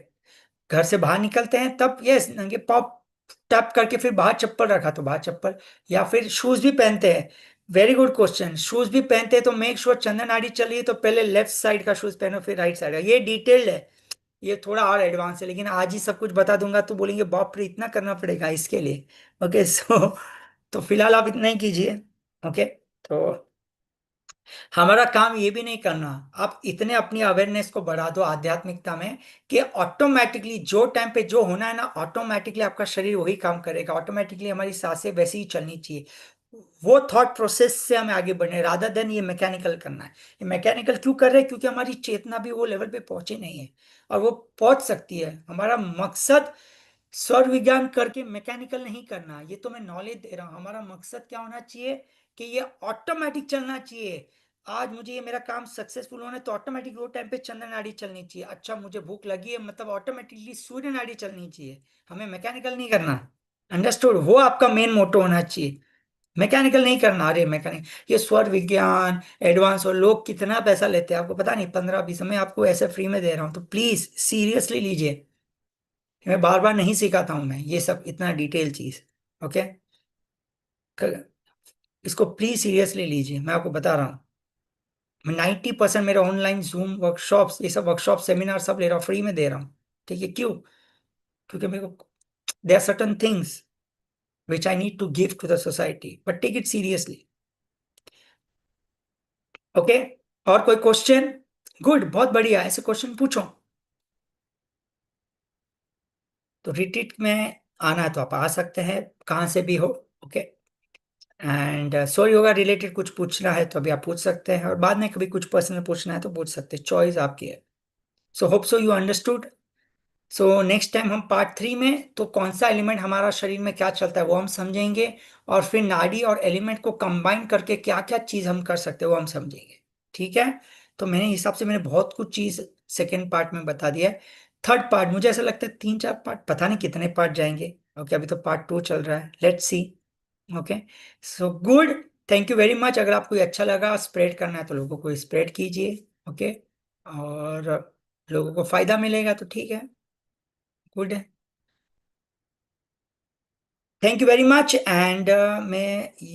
घर से बाहर निकलते हैं तब यस नंगे पाँव टैप करके फिर बाहर चप्पल रखा तो बाहर चप्पल। या फिर शूज भी पहनते हैं। Very good question. शूज भी पहनते हैं तो मेक श्योर चंदन आड़ी चलिए तो पहले लेफ्ट साइड का शूज पहनो फिर राइट साइड का। ये डिटेल्ड है, ये थोड़ा और एडवांस है, लेकिन आज ही सब कुछ बता दूंगा तो बोलेंगे बाप रे इतना करना पड़ेगा इसके लिए। ओके सो तो फिलहाल आप इतना ही कीजिए। ओके। तो हमारा काम ये भी नहीं करना, आप इतने अपनी अवेयरनेस को बढ़ा दो आध्यात्मिकता में कि ऑटोमेटिकली जो टाइम पे जो होना है ना, ऑटोमेटिकली आपका शरीर वही काम करेगा। ऑटोमेटिकली हमारी सांसें वैसी ही चलनी चाहिए। वो थॉट प्रोसेस से हमें आगे बढ़ने, रादर देन ये मैकेनिकल करना है। ये मैकेनिकल क्यों कर रहे हैं? क्योंकि हमारी चेतना भी वो लेवल पे पहुंची नहीं है। और वो पहुंच सकती है। हमारा मकसद स्वर विज्ञान करके मैकेनिकल नहीं करना। ये तो मैं नॉलेज दे रहा हूं। हमारा मकसद क्या होना चाहिए कि ये ऑटोमेटिक चलना चाहिए। आज मुझे ये मेरा काम सक्सेसफुल होना है तो ऑटोमेटिक वो टाइम पे चंद्र नाड़ी चलनी चाहिए। अच्छा मुझे भूख लगी है, मतलब ऑटोमेटिकली सूर्य नाड़ी चलनी चाहिए। हमें मैकेनिकल नहीं करना। अंडरस्टूड? वो आपका मेन मोटो होना चाहिए। मैकेनिकल नहीं करना। अरे मैकेनिक, ये स्वर विज्ञान एडवांस, और लोग कितना पैसा लेते हैं आपको पता नहीं, 15 20। मैं आपको ऐसे फ्री में दे रहा हूँ तो प्लीज सीरियसली लीजिए। मैं बार बार नहीं सिखाता हूं मैं ये सब इतना डिटेल चीज। ओके। इसको प्लीज सीरियसली लीजिए, मैं आपको बता रहा हूँ। मैं 90% मेरे ऑनलाइन जूम वर्कशॉप्स, ये सब वर्कशॉप सेमिनार सब ले रहा हूँ, फ्री में दे रहा हूँ। ठीक है? क्यों? क्योंकि मेरे को there are certain things which I need to give to the society, but take it seriously. Okay. और कोई क्वेश्चन? गुड, बहुत बढ़िया, ऐसे क्वेश्चन पूछो। तो रिट्रीट में आना है तो आप आ सकते हैं, कहाँ से भी हो। Okay. And so yoga related कुछ पूछना है तो अभी आप पूछ सकते हैं, और बाद में कभी कुछ पर्सनल पूछना है तो पूछ सकते हैं, चॉइस आपकी है। So hope so you understood. So next time हम पार्ट 3 में तो कौन सा एलिमेंट हमारा शरीर में क्या चलता है वो हम समझेंगे। और फिर नाड़ी और एलिमेंट को कंबाइन करके क्या क्या चीज हम कर सकते हैं वो हम समझेंगे। ठीक है? तो मेरे हिसाब से मैंने बहुत कुछ चीज सेकेंड पार्ट में बता दिया है। थर्ड पार्ट मुझे ऐसा लगता है 3 4 पार्ट, पता नहीं कितने पार्ट जाएंगे। ओके, अभी तो पार्ट 2 चल रहा है, let's see. Okay. So good. Thank you very much. अगर आपको ये अच्छा लगा, स्प्रेड करना है तो लोगों को स्प्रेड कीजिए। ओके। और लोगों को फायदा मिलेगा तो ठीक है। गुड है। Thank you very much. And मैं